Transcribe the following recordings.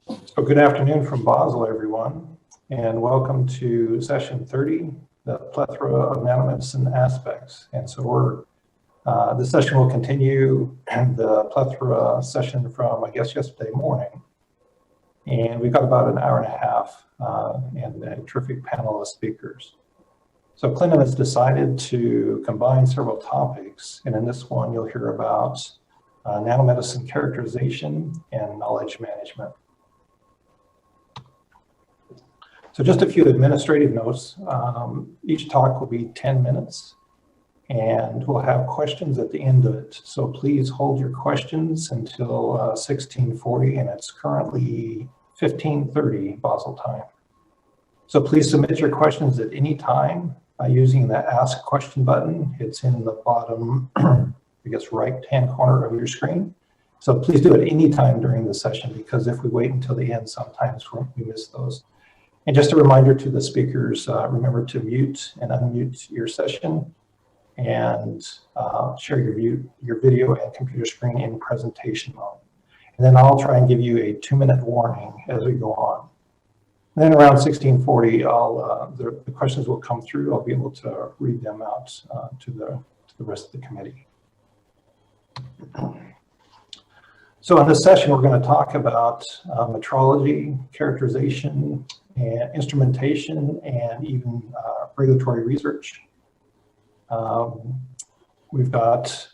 So good afternoon from Basel, everyone, and welcome to session 30, the plethora of nanomedicine aspects. And so this session will continue the plethora session from, I guess, yesterday morning. And we've got about an hour and a half and a terrific panel of speakers. So CLINAM has decided to combine several topics, and in this one you'll hear about nanomedicine characterization and knowledge management. So just a few administrative notes. Each talk will be 10 minutes, and we'll have questions at the end of it. So please hold your questions until 1640, and it's currently 1530 Basel time. So please submit your questions at any time by using the Ask Question button. It's in the bottom, I guess, right-hand corner of your screen. So please do it any time during the session, because if we wait until the end, sometimes we miss those. And just a reminder to the speakers, remember to mute and unmute your session and share your video and computer screen in presentation mode. And then I'll try and give you a 2-minute warning as we go on. And then around 1640, the questions will come through. I'll be able to read them out to the rest of the committee. So in this session, we're going to talk about metrology, characterization, and instrumentation, and even regulatory research. We've got,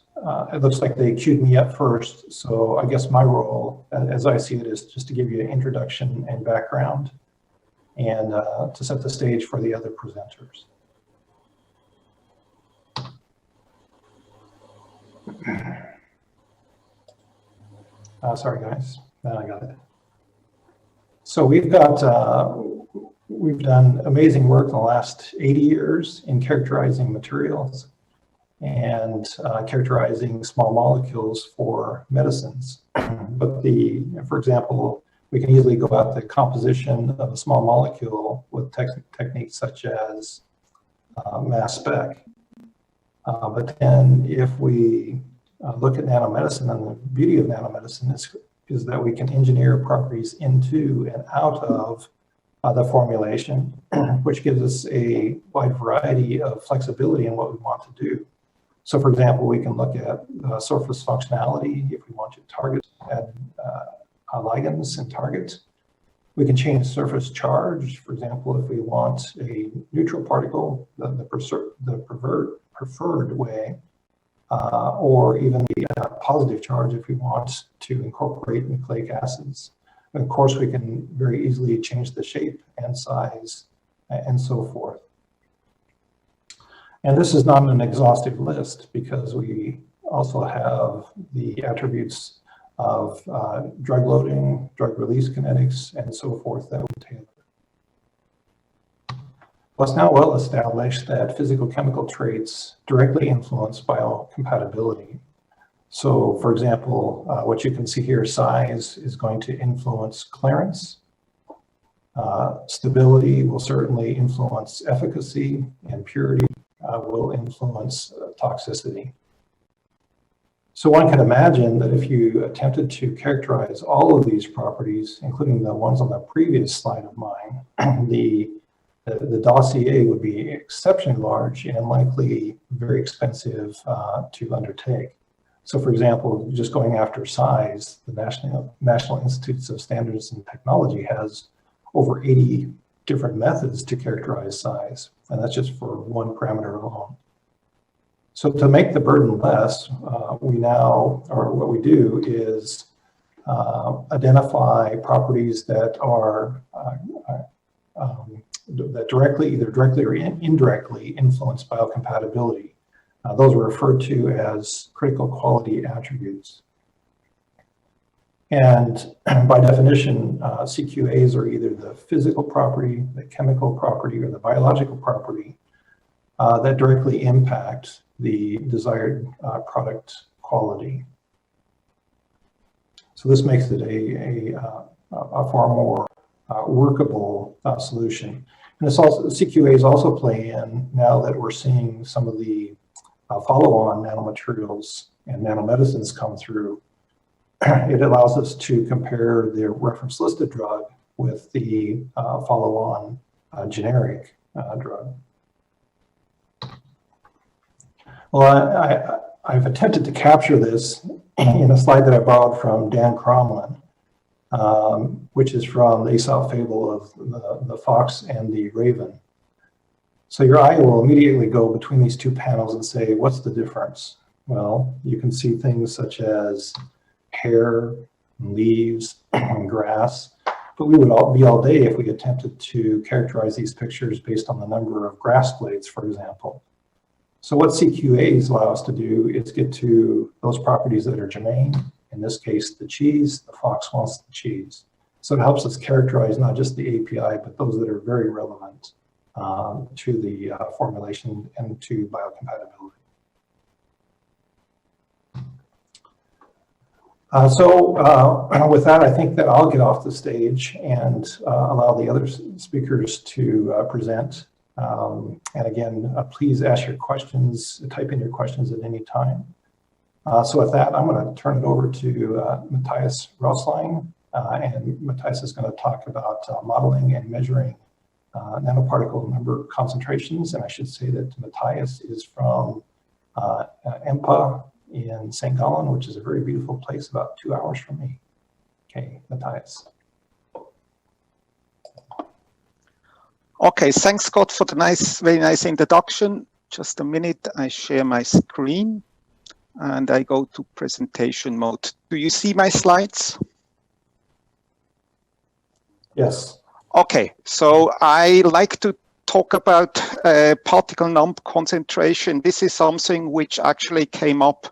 it looks like they queued me up first, so I guess my role, as I see it, is just to give you an introduction and background, and to set the stage for the other presenters. Sorry guys, now I got it. So we've done amazing work in the last 80 years in characterizing materials and characterizing small molecules for medicines. But for example, we can easily go out the composition of a small molecule with techniques such as mass spec. But then if we look at nanomedicine, and the beauty of nanomedicine is that we can engineer properties into and out of the formulation, which gives us a wide variety of flexibility in what we want to do. So for example, we can look at surface functionality if we want to target ligands and targets. We can change surface charge. For example, if we want a neutral particle, the preferred way, or even the positive charge if we want to incorporate nucleic acids. And of course, we can very easily change the shape and size and so forth. And this is not an exhaustive list, because we also have the attributes of drug loading, drug release kinetics, and so forth that we tailor. Well, it's now well established that physical-chemical traits directly influence biocompatibility. So, for example, what you can see here, size is going to influence clearance. Stability will certainly influence efficacy, and purity will influence toxicity. So one can imagine that if you attempted to characterize all of these properties, including the ones on the previous slide of mine, the dossier would be exceptionally large and likely very expensive to undertake. So for example, just going after size, the National Institutes of Standards and Technology has over 80 different methods to characterize size, and that's just for one parameter alone. So to make the burden less, what we do is identify properties that are that either directly or indirectly influence biocompatibility. Those are referred to as critical quality attributes. And by definition, CQAs are either the physical property, the chemical property, or the biological property that directly impact the desired product quality. So this makes it a far more workable solution. And this also, CQAs also play in now that we're seeing some of the follow-on nanomaterials and nanomedicines come through. it allows us to compare the reference listed drug with the follow-on generic drug. Well, I've attempted to capture this in a slide that I borrowed from Dan Cromlin, which is from the Aesop fable of the fox and the raven. So your eye will immediately go between these two panels and say, what's the difference? Well, you can see things such as hair, leaves, and grass, but we would all be all day if we attempted to characterize these pictures based on the number of grass blades, for example. So what CQAs allow us to do is get to those properties that are germane, in this case, the cheese. The fox wants the cheese. So it helps us characterize not just the API, but those that are very relevant to the formulation and to biocompatibility. With that, I think that I'll get off the stage and allow the other speakers to present. And again, please ask your questions, type in your questions at any time. So with that, I'm going to turn it over to Matthias Roslein, and Matthias is going to talk about modeling and measuring nanoparticle number concentrations. And I should say that Matthias is from impa in St. Gallen, which is a very beautiful place about 2 hours from me. Okay, Matthias. Okay, thanks, Scott, for the very nice introduction. Just a minute, I share my screen and I go to presentation mode. Do you see my slides? Yes. Okay, so I like to talk about particle number concentration. This is something which actually came up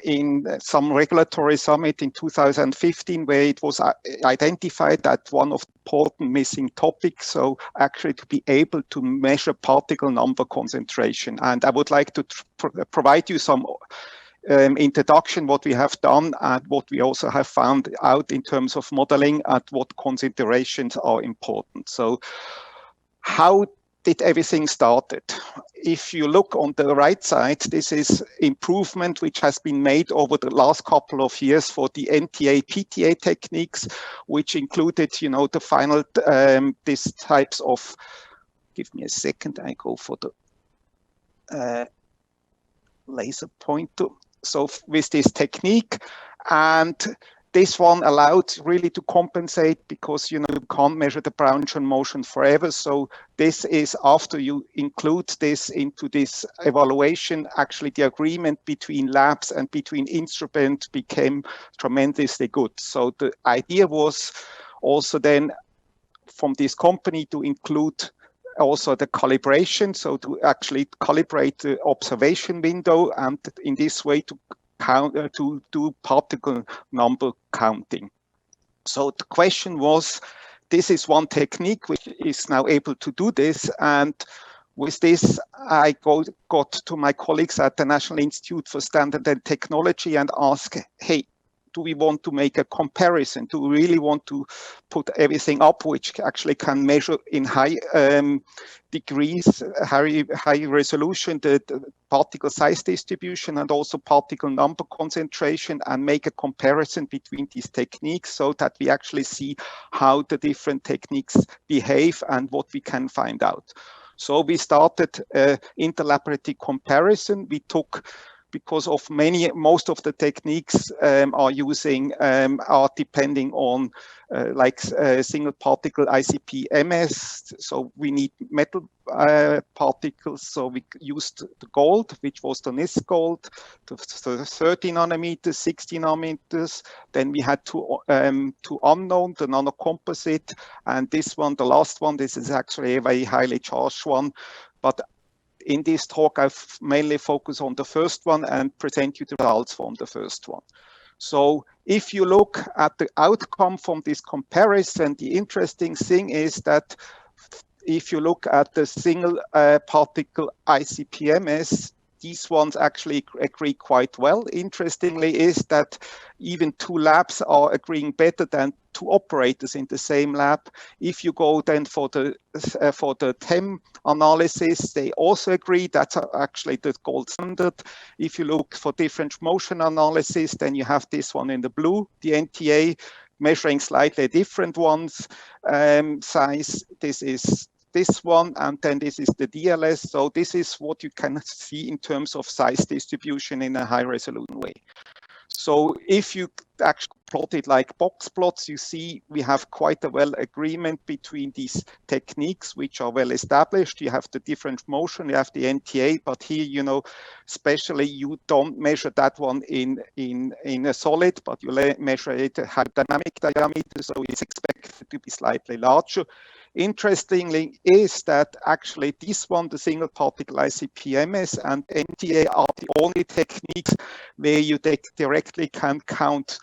in some regulatory summit in 2015, where it was identified that one of the important missing topics, so actually to be able to measure particle number concentration. And I would like to provide you some introduction, what we have done and what we also have found out in terms of modeling at what considerations are important. So how did everything started? If you look on the right side, this is improvement which has been made over the last couple of years for the NTA, PTA techniques, which included, you know, the final, these types of, give me a second, I go for the laser pointer. So with this technique, and this one allowed really to compensate because, you know, you can't measure the Brownian motion forever. So this is after you include this into this evaluation, actually the agreement between labs and between instruments became tremendously good. So the idea was also then from this company to include also the calibration, so to actually calibrate the observation window and in this way to to do particle number counting. So the question was, this is one technique which is now able to do this, and with this I got to my colleagues at the National Institute for Standard and Technology and asked, hey, do we want to make a comparison? Do we really want to put everything up which actually can measure in high degrees, high resolution, the particle size distribution and also particle number concentration, and make a comparison between these techniques so that we actually see how the different techniques behave and what we can find out. So we started interlaboratory comparison. We took, because of most of the techniques are depending on single particle ICP MS. So we need metal particles. So we used the gold, which was the NIST gold, the 30 nanometers, 60 nanometers. Then we had two unknown, the nanocomposite, and this one, the last one. This is actually a very highly charged one, but in this talk, I've mainly focused on the first one and present you the results from the first one. So if you look at the outcome from this comparison, the interesting thing is that if you look at the single particle ICP-MS, these ones actually agree quite well. Interestingly is that even two labs are agreeing better than two operators in the same lab. If you go then for the TEM analysis, they also agree that's actually the gold standard. If you look for different motion analysis, then you have this one in the blue, the NTA, measuring slightly different ones, size. This is this one, and then this is the DLS. So this is what you can see in terms of size distribution in a high resolution way. So if you actually plot it like box plots, you see we have quite a well agreement between these techniques, which are well established. You have the different motion, you have the NTA, but here, you know, especially you don't measure that one in a solid, but you measure it at high dynamic diameter, so it's expected to be slightly larger. Interestingly is that actually this one, the single particle ICP-MS and NTA are the only techniques where you directly can count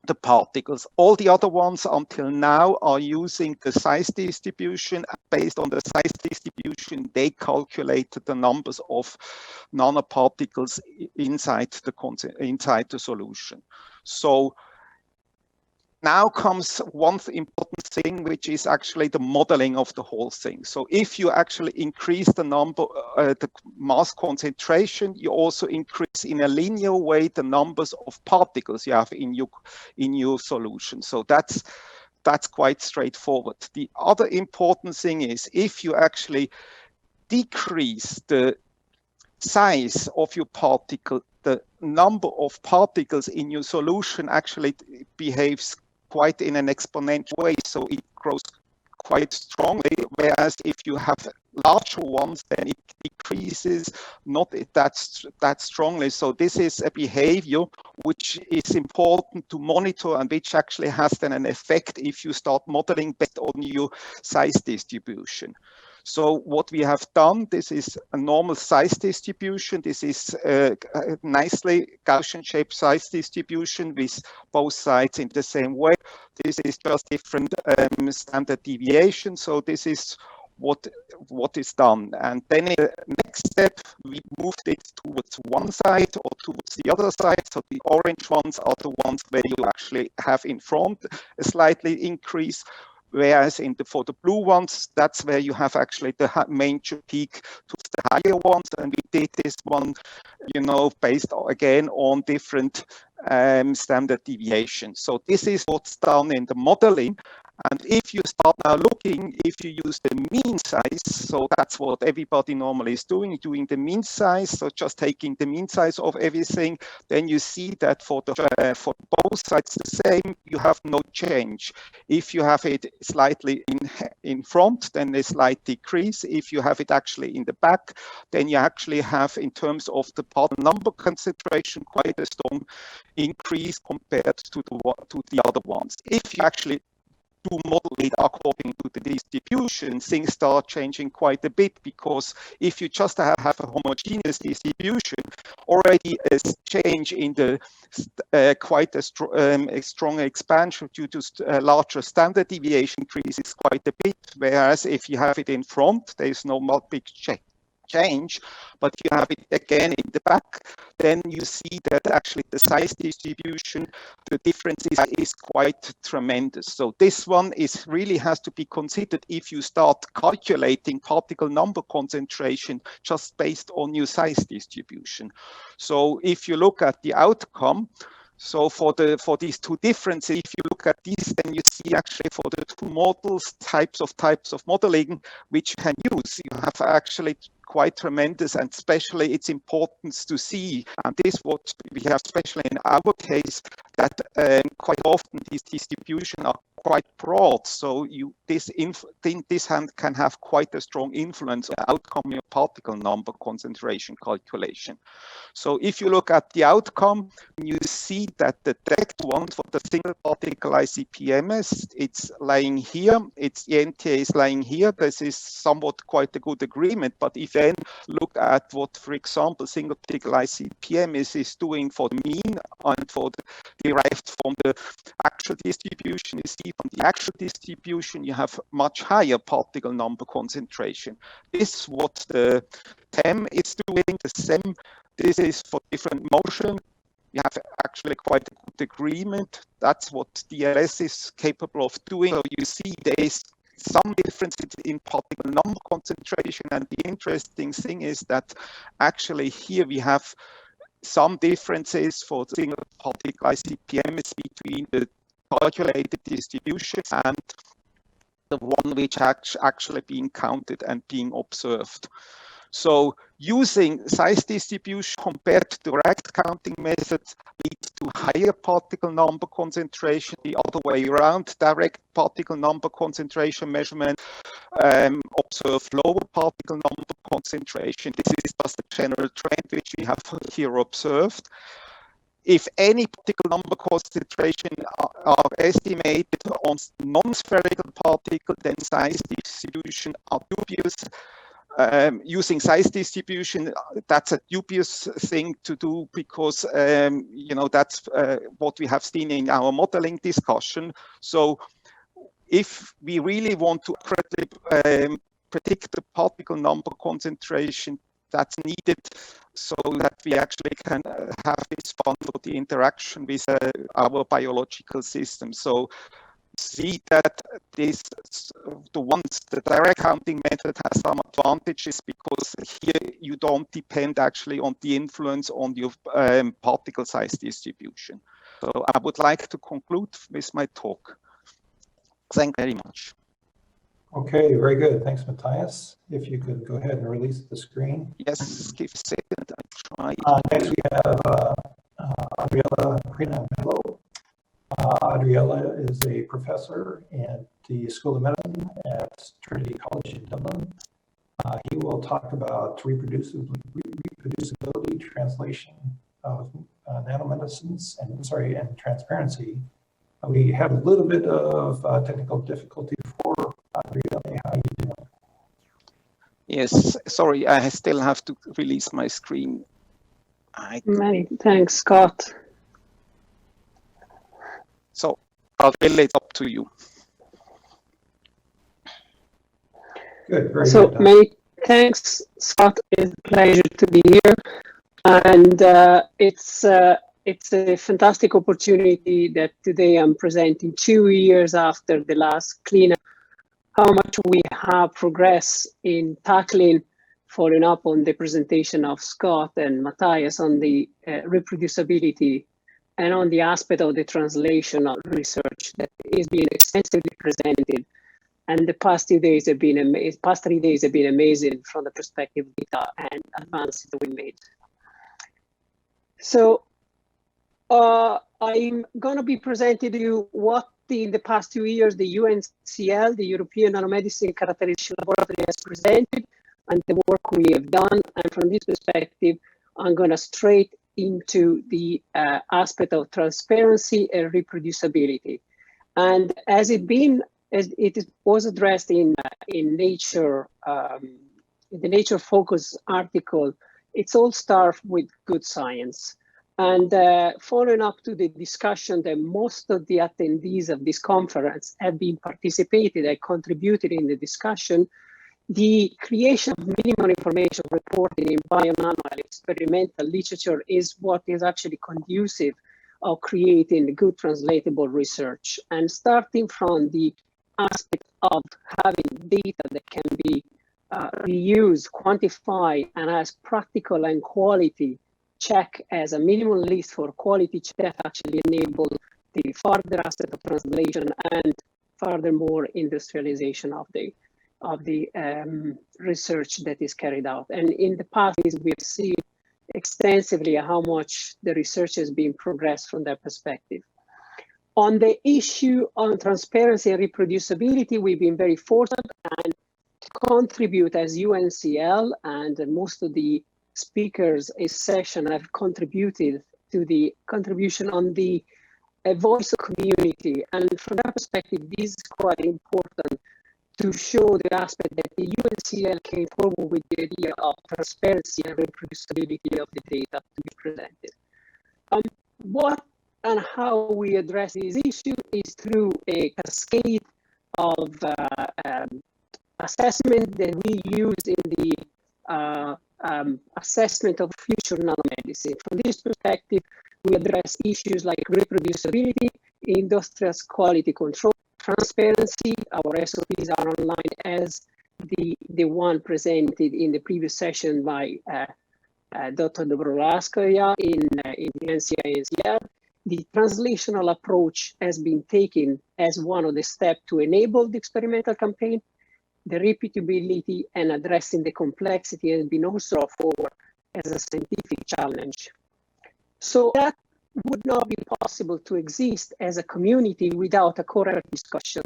the particles. All the other ones until now are using the size distribution. Based on the size distribution, they calculated the numbers of nanoparticles inside the solution. So now comes one important thing, which is actually the modeling of the whole thing. So if you actually increase the number, the mass concentration, you also increase in a linear way the numbers of particles you have in your solution. So that's quite straightforward. The other important thing is if you actually decrease the size of your particle, the number of particles in your solution actually behaves quite in an exponential way, so it grows quite strongly, whereas if you have larger ones, then it decreases not that strongly. So this is a behavior which is important to monitor and which actually has then an effect if you start modeling based on your size distribution. So what we have done, this is a normal size distribution. This is a nicely Gaussian-shaped size distribution with both sides in the same way. This is just different standard deviation. So this is what is done. And then in the next step, we moved it towards one side or towards the other side. So the orange ones are the ones where you actually have in front a slightly increase. Whereas for the blue ones, that's where you have actually the major peak to the higher ones. And we did this one, you know, based again on different standard deviations. So this is what's done in the modeling. And if you start now looking, if you use the mean size, so that's what everybody normally is doing the mean size, so just taking the mean size of everything, then you see that for both sides the same, you have no change. If you have it slightly in front, then a slight decrease. If you have it actually in the back, then you actually have, in terms of the particle number concentration, quite a strong increase compared to the other ones. If you actually to model it according to the distribution, things start changing quite a bit, because if you just have a homogeneous distribution, already a change in the quite a strong expansion due to larger standard deviation increases quite a bit, whereas if you have it in front, there is no big change, but you have it again in the back, then you see that actually the size distribution, the difference is quite tremendous. So this one really has to be considered if you start calculating particle number concentration just based on your size distribution. So if you look at the outcome, so for these two differences, if you look at these, then you see actually for the two models, types of modeling which you can use, you have actually quite tremendous, and especially it's important to see, and this what we have especially in our case, that quite often these distributions are quite broad, so this can have quite a strong influence on the outcome of particle number concentration calculation. So if you look at the outcome, you see that the direct one for the single particle ICP-MS, it's lying here, the NTA is lying here. This is somewhat quite a good agreement, but if you then look at what, for example, single particle ICP-MS is doing for the mean and for the derived from the actual distribution, you see from the actual distribution, you have much higher particle number concentration. This is what the TEM is doing, the same. This is for different motion we have actually quite a good agreement. That's what DLS is capable of doing. So you see there is some differences in particle number concentration, and the interesting thing is that actually here we have some differences for single particle ICP-MS between the calculated distribution and the one which actually being counted and being observed. So using size distribution compared to direct counting methods leads to higher particle number concentration. The other way around, direct particle number concentration measurement observe lower particle number concentration. This is just a general trend which we have here observed. If any particle number concentration are estimated on non-spherical particle, then size distribution are dubious. Using size distribution, that's a dubious thing to do because you know, that's what we have seen in our modeling discussion. So if we really want to accurately predict the particle number concentration that's needed so that we actually can have this fun for the interaction with our biological system. So see that the direct counting method has some advantages because here you don't depend actually on the influence on your particle size distribution. So I would like to conclude with my talk. Thank you very much. Okay, very good. Thanks, Matthias. If you could go ahead and release the screen. Yes, give a second. I try. Next we have Adriella Prinamelo. Adriella is a professor at the School of Medicine at Trinity College in Dublin. He will talk about reproducibility, translation of nanomedicines, and transparency. We have a little bit of technical difficulty for Adriella. How are you doing? Yes, sorry, I still have to release my screen. Many thanks, Scott. So I'll relay it up to you. Good, very so good. Many thanks, Scott. It's a pleasure to be here, and it's a fantastic opportunity that today I'm presenting 2 years after the last cleanup, how much we have progressed in tackling, following up on the presentation of Scott and Matthias on the reproducibility and on the aspect of the translational research that is being extensively presented. And the past 3 days have been amazing from the perspective of data and advances that we made. So I'm going to be presenting to you what in the past 2 years the EUNCL, the European Nanomedicine Characterization Laboratory, has presented and the work we have done. And from this perspective, I'm going to straight into the aspect of transparency and reproducibility. And as it was addressed in Nature, in the Nature Focus article, it's all starts with good science. And following up to the discussion that most of the attendees of this conference have been participated and contributed in the discussion, the creation of minimal information reported in bio-nano and experimental literature is what is actually conducive of creating good translatable research. And starting from the aspect of having data that can be reused, quantified, and as practical and quality check as a minimum list for quality check actually enable the further aspect of translation and furthermore industrialization of the research that is carried out. And in the past, we have seen extensively how much the research has been progressed from that perspective. On the issue on transparency and reproducibility, we've been very fortunate and to contribute as EUNCL, and most of the speakers in session have contributed to the contribution on the voice of community. And from that perspective, this is quite important to show the aspect that the EUNCL came forward with the idea of transparency and reproducibility of the data to be presented. What and how we address this issue is through a cascade of assessment that we use in the assessment of future nanomedicine. From this perspective, We address issues like reproducibility, industrial quality control, transparency. Our SOPs are online as the one presented in the previous session by Dr. Dobrovolskaya in the NCI-NCL. The translational approach has been taken as one of the steps to enable the experimental campaign. The repeatability and addressing the complexity has been also brought forward as a scientific challenge. So that would not be possible to exist as a community without a core discussion.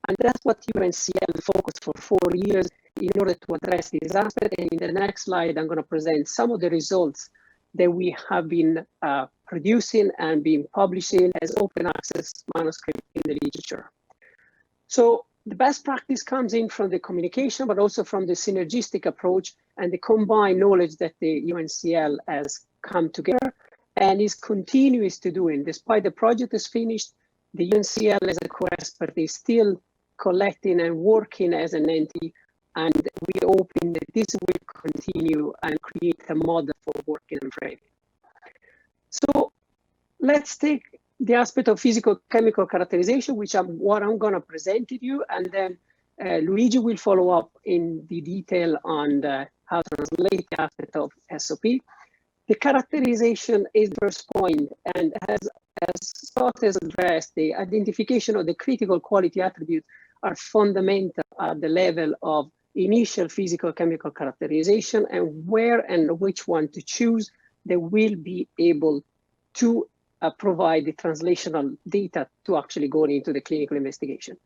And that's what EUNCL focused for 4 years in order to address this aspect. And in the next slide, I'm going to present some of the results that we have been producing and being publishing as open access manuscript in the literature. So the best practice comes in from the communication, but also from the synergistic approach and the combined knowledge that the EUNCL has come together and is continuous to doing. Despite the project is finished, the EUNCL as a core expert is still collecting and working as an entity, and we hope that this will continue and create a model for working and framing. So let's take the aspect of physical-chemical characterization, which what I'm going to present to you, and then Luigi will follow up in the detail on how to translate the aspect of SOP. The characterization is the first point, and as Scott has addressed, the identification of the critical quality attributes are fundamental at the level of initial physical-chemical characterization, and where and which one to choose, they will be able to provide the translational data to actually go into the clinical investigation.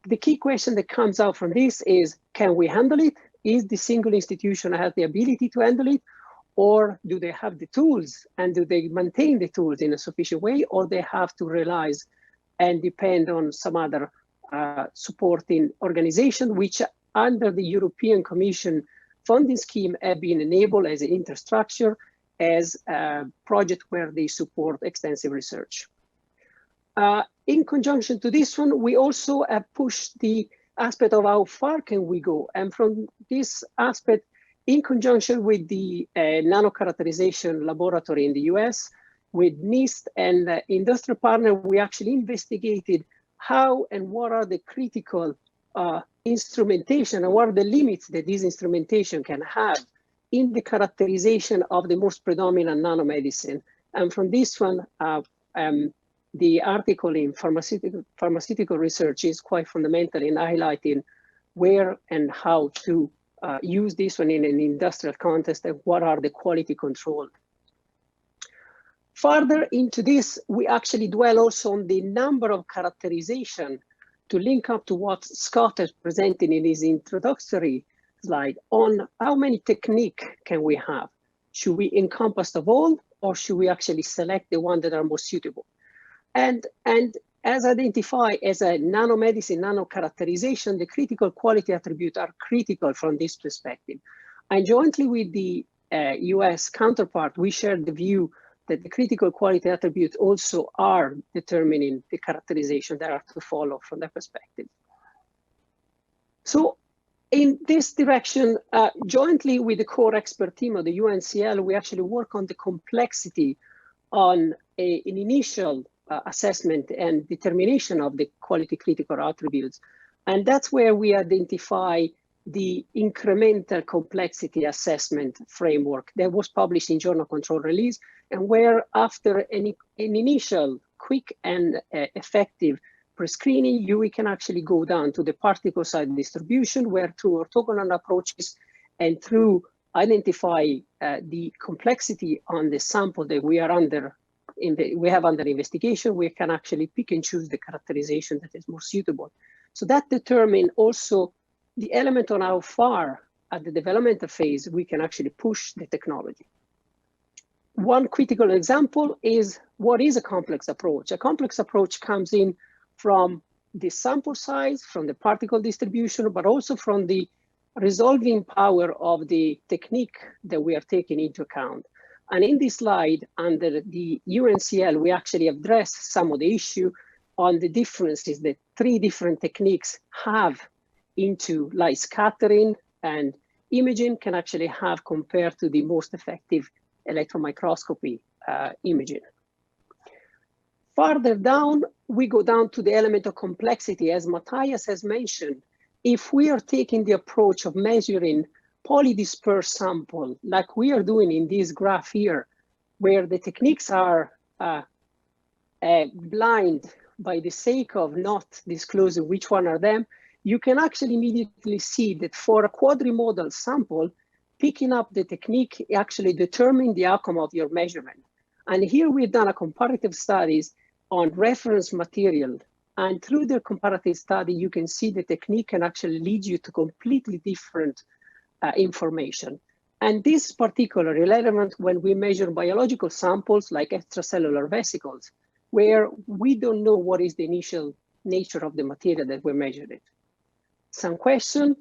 The key question that comes out from this is, can we handle it? Is the single institution have the ability to handle it? Or do they have the tools, and do they maintain the tools in a sufficient way, or they have to rely and depend on some other supporting organization, which under the European Commission funding scheme have been enabled as an infrastructure, as a project where they support extensive research. In conjunction to this one, we also have pushed the aspect of how far can we go. And from this aspect, in conjunction with the Nano-Characterization Laboratory in the US, with NIST and industrial partner, we actually investigated how and what are the critical instrumentation and what are the limits that this instrumentation can have in the characterization of the most predominant nanomedicine. And from this one, the article in pharmaceutical research is quite fundamental in highlighting where and how to use this one in an industrial context and what are the quality control. Further into this, we actually dwell also on the number of characterization to link up to what Scott has presented in his introductory slide on how many technique can we have. Should we encompass of all, or should we actually select the one that are most suitable? And as identified as a nanomedicine, nano-characterization, the critical quality attributes are critical from this perspective. And jointly with the US counterpart, we share the view that the critical quality attributes also are determining the characterization that are to follow from that perspective. So in this direction, jointly with the core expert team of the EUNCL, we actually work on the complexity on an initial assessment and determination of the quality critical attributes. And that's where we identify the incremental complexity assessment framework that was published in Journal Control Release, and where after an initial quick and effective pre-screening, we can actually go down to the particle size distribution, where through orthogonal approaches and through identify the complexity on the sample that we are under we have under investigation, we can actually pick and choose the characterization that is more suitable. So that determines also the element on how far at the developmental phase we can actually push the technology. One critical example is what is a complex approach. A complex approach comes in from the sample size, from the particle distribution, but also from the resolving power of the technique that we are taking into account. And in this slide, under the EUNCL, we actually address some of the issue on the differences that 3 different techniques have into light scattering and imaging can actually have compared to the most effective electron microscopy imaging. Further down, we go down to the element of complexity. As Matthias has mentioned, if we are taking the approach of measuring polydispersed sample, like we are doing in this graph here, where the techniques are blind by the sake of not disclosing which one are them, you can actually immediately see that for a quadrimodal sample, picking up the technique actually determines the outcome of your measurement. And here we've done a comparative studies on reference material. And through the comparative study, you can see the technique can actually lead you to completely different information. And this is particularly relevant when we measure biological samples like extracellular vesicles, where we don't know what is the initial nature of the material that we're measuring. Some question,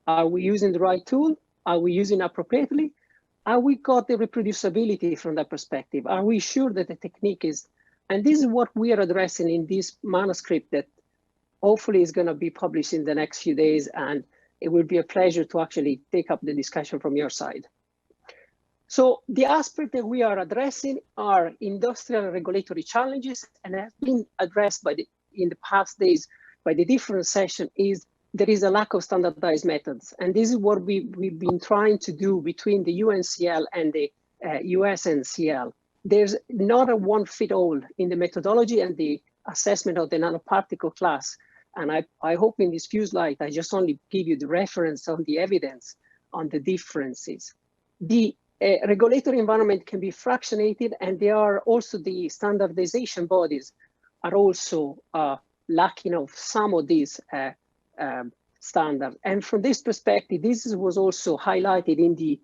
are we using the right tool? Are we using appropriately? Are we got the reproducibility from that perspective? Are we sure that the technique is, and this is what we are addressing in this manuscript that hopefully is gonna be published in the next few days, and it will be a pleasure to actually take up the discussion from your side. So the aspect that we are addressing are industrial regulatory challenges, and have been addressed in the past days by the different sessions, is there is a lack of standardized methods. And this is what we've been trying to do between the UNCL and the USNCL. There's not a one fit all in the methodology and the assessment of the nanoparticle class. And I hope in this few slides, I just only give you the reference on the evidence on the differences. The regulatory environment can be fractionated, and there are also the standardization bodies are also lacking of some of these standards. And from this perspective, this was also highlighted in the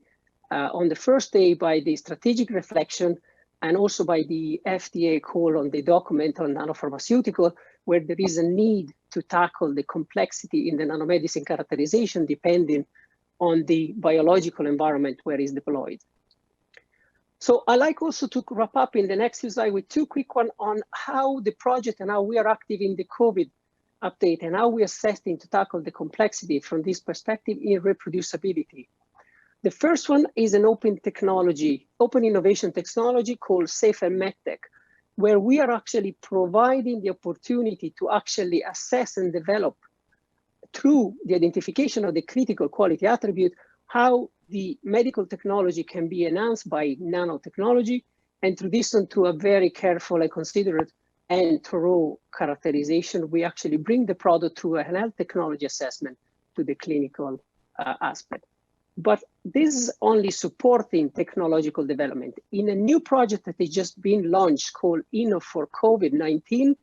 on the first day by the strategic reflection, and also by the FDA call on the document on nanopharmaceutical, where there is a need to tackle the complexity in the nanomedicine characterization depending on the biological environment where it's deployed. So I like also to wrap up in the next slide with two quick ones on how the project and how we are active in the COVID update and how we are assessing to tackle the complexity from this perspective in reproducibility. The first one is an open technology, open innovation technology called Safe and MedTech, where we are actually providing the opportunity to actually assess and develop through the identification of the critical quality attribute, how the medical technology can be enhanced by nanotechnology, and through this one to a very careful and considerate and thorough characterization, we actually bring the product through a health technology assessment to the clinical aspect. But this is only supporting technological development. In a new project that has just been launched called INNO for COVID-19,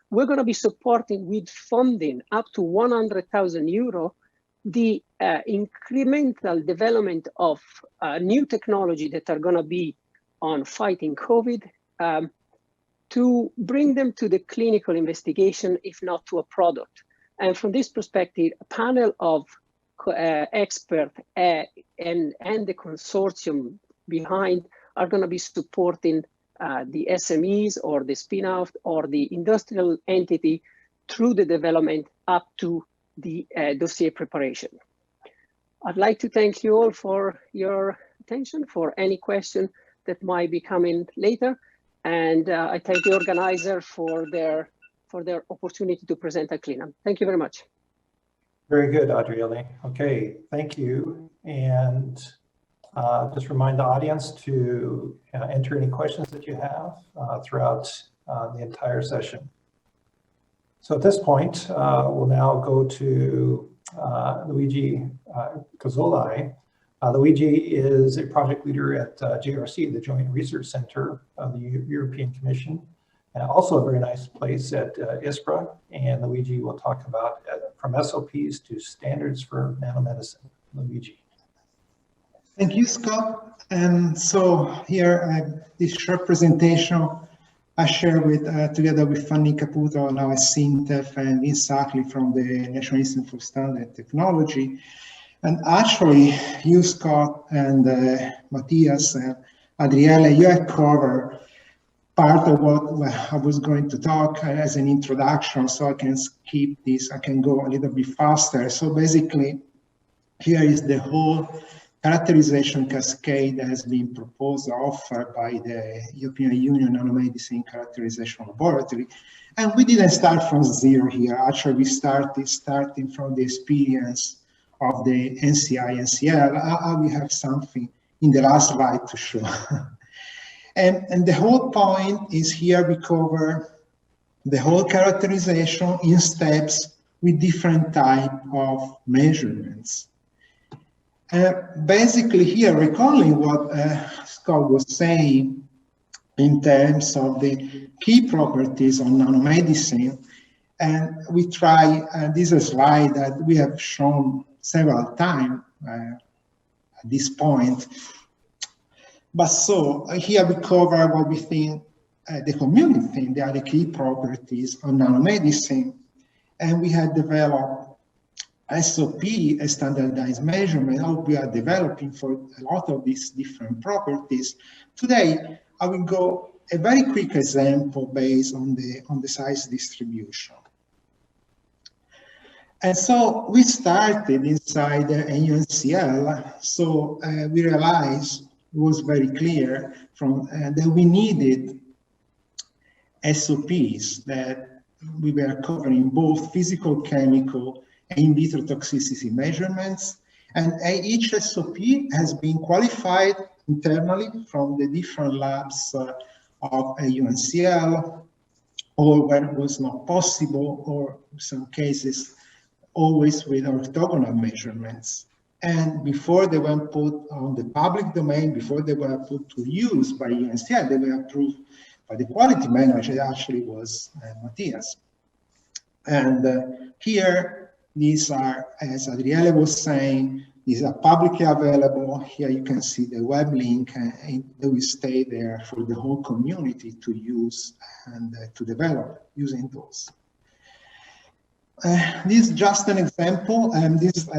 we're going to be supporting with funding up to 100,000 euro the incremental development of new technology that are going to be on fighting COVID to bring them to the clinical investigation, if not to a product. And from this perspective, a panel of experts and the consortium behind are going to be supporting the SMEs or the spin-off or the industrial entity through the development up to the dossier preparation. I'd like to thank you all for your attention, for any question that might be coming later. And I thank the organizer for their opportunity to present at CLINAM. Thank you very much. Very good, Adriele. Okay, thank you. And just remind the audience to enter any questions that you have throughout the entire session. So at this point, we'll now go to Luigi Cazzolai. Luigi is a project leader at JRC, the Joint Research Center of the European Commission, and also a very nice place at ISPRA. And Luigi will talk about from SOPs to standards for nanomedicine. Luigi. Thank you, Scott. And so here, this short presentation I share with together with Fanny Caputo, now at SINTEF, and Vince Ackley from the National Institute for Standard Technology. And actually, you, Scott, and Matthias, and Adriele, you had covered part of what I was going to talk as an introduction, so I can skip this, I can go a little bit faster. So basically, here is the whole characterization cascade has been proposed, offered by the European Union Nanomedicine Characterization Laboratory. And we didn't start from zero here. Actually, we starting from the experience of the NCI-NCL. We have something in the last slide to show. and the whole point is here we cover the whole characterization in steps with different type of measurements. Basically here, recalling what Scott was saying in terms of the key properties of nanomedicine, and we try, this is a slide that we have shown several times at this point. But so here we cover what we think the community think they are the key properties of nanomedicine, and we have developed SOP, a standardized measurement, how we are developing for a lot of these different properties. Today, I will go a very quick example based on the size distribution. And so we started inside the EUNCL, so we realized it was very clear from that we needed SOPs that we were covering both physical, chemical, and in vitro toxicity measurements. And each SOP has been qualified internally from the different labs of EUNCL, or when it was not possible, or in some cases, always with orthogonal measurements. And before they were put on the public domain, before they were put to use by EUNCL, they were approved by the quality manager. It actually was Matthias. And here, these are, as Adriele was saying, these are publicly available. Here you can see the web link, and they will stay there for the whole community to use and to develop using those. This is just an example, and this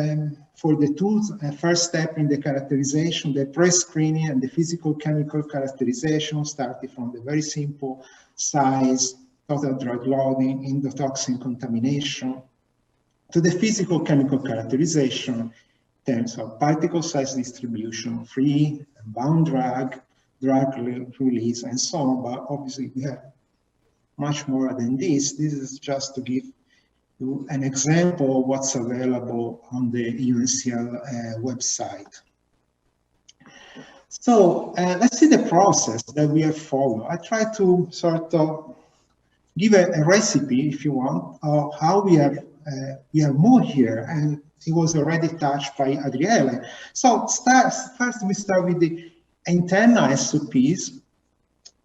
for the tools, first step in the characterization, the pre-screening and the physical chemical characterization, starting from the very simple size, total drug loading, endotoxin contamination, to the physical chemical characterization in terms of particle size distribution, free and bound drug, drug release, and so on. But obviously we have much more than this. This is just to give you an example of what's available on the EUNCL website. So let's see the process that we have followed. I try to sort of give a recipe, if you want, of how we have moved here, and it was already touched by Adriele. So first we start with the internal SOPs.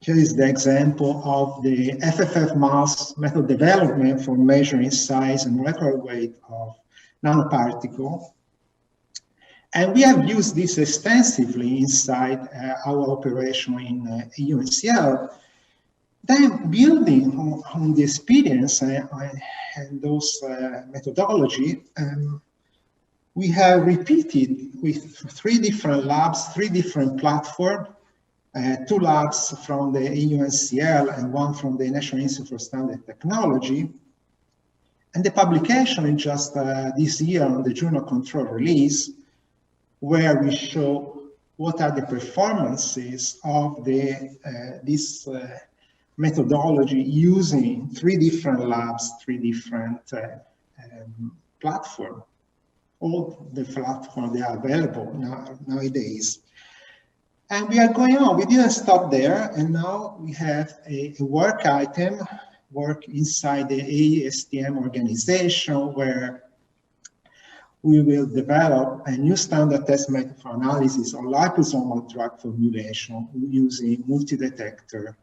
Here is the example of the FFF mouse method development for measuring size and molecular weight of nanoparticle. And we have used this extensively inside our operation in EUNCL. Then building on the experience and those methodology, we have repeated with 3 different labs, 3 different platforms, 2 labs from the EUNCL and 1 from the National Institute for Standard Technology. And the publication is just this year on the Journal Control release, where we show what are the performances of this methodology using 3 different labs, 3 different platforms. All the platforms that are available nowadays. And we are going on. We didn't stop there, and now we have a work item, work inside the ASTM organization, where we will develop a new standard test method for analysis of liposomal drug formulation using multi-detector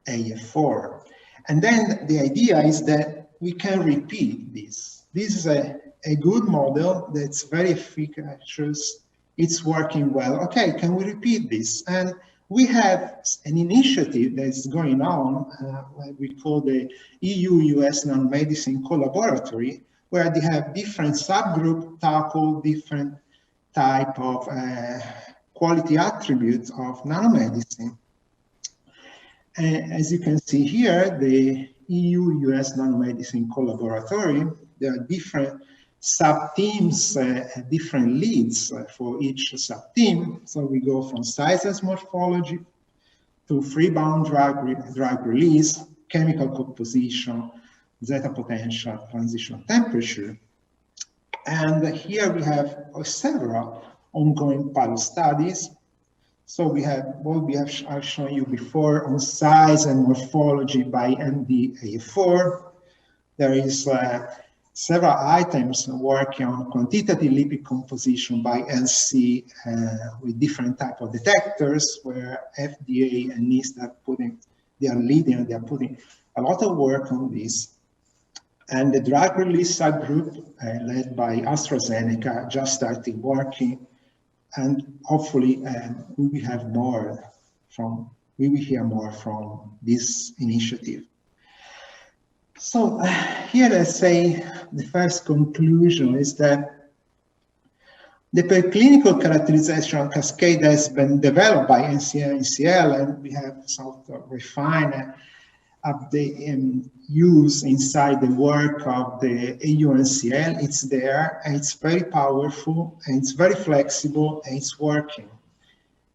AF4. And then the idea is that we can repeat this. This is a good model that's very efficacious. It's working well. Okay, can we repeat this? And we have an initiative that's going on, we call the EU-US Nanomedicine Collaboratory, where they have different subgroups tackle different type of quality attributes of nanomedicine. As you can see here, the EU-US Nanomedicine Collaboratory, there are different sub-teams, different leads for each sub-team. So we go from sizes morphology to free bound drug release, chemical composition, zeta potential, transition temperature. And here we have several ongoing pilot studies. So we have what I've shown you before on size and morphology by MDA4. There is several items working on quantitative lipid composition by LC with different type of detectors, where FDA and NIST are putting a lot of work on this. And the drug release subgroup led by AstraZeneca just started working, and hopefully we will hear more from this initiative. So here I say the first conclusion is that the preclinical characterization cascade has been developed by NCL, and we have sort of refined the use inside the work of the EUNCL. It's there, and it's very powerful, and it's very flexible, and it's working.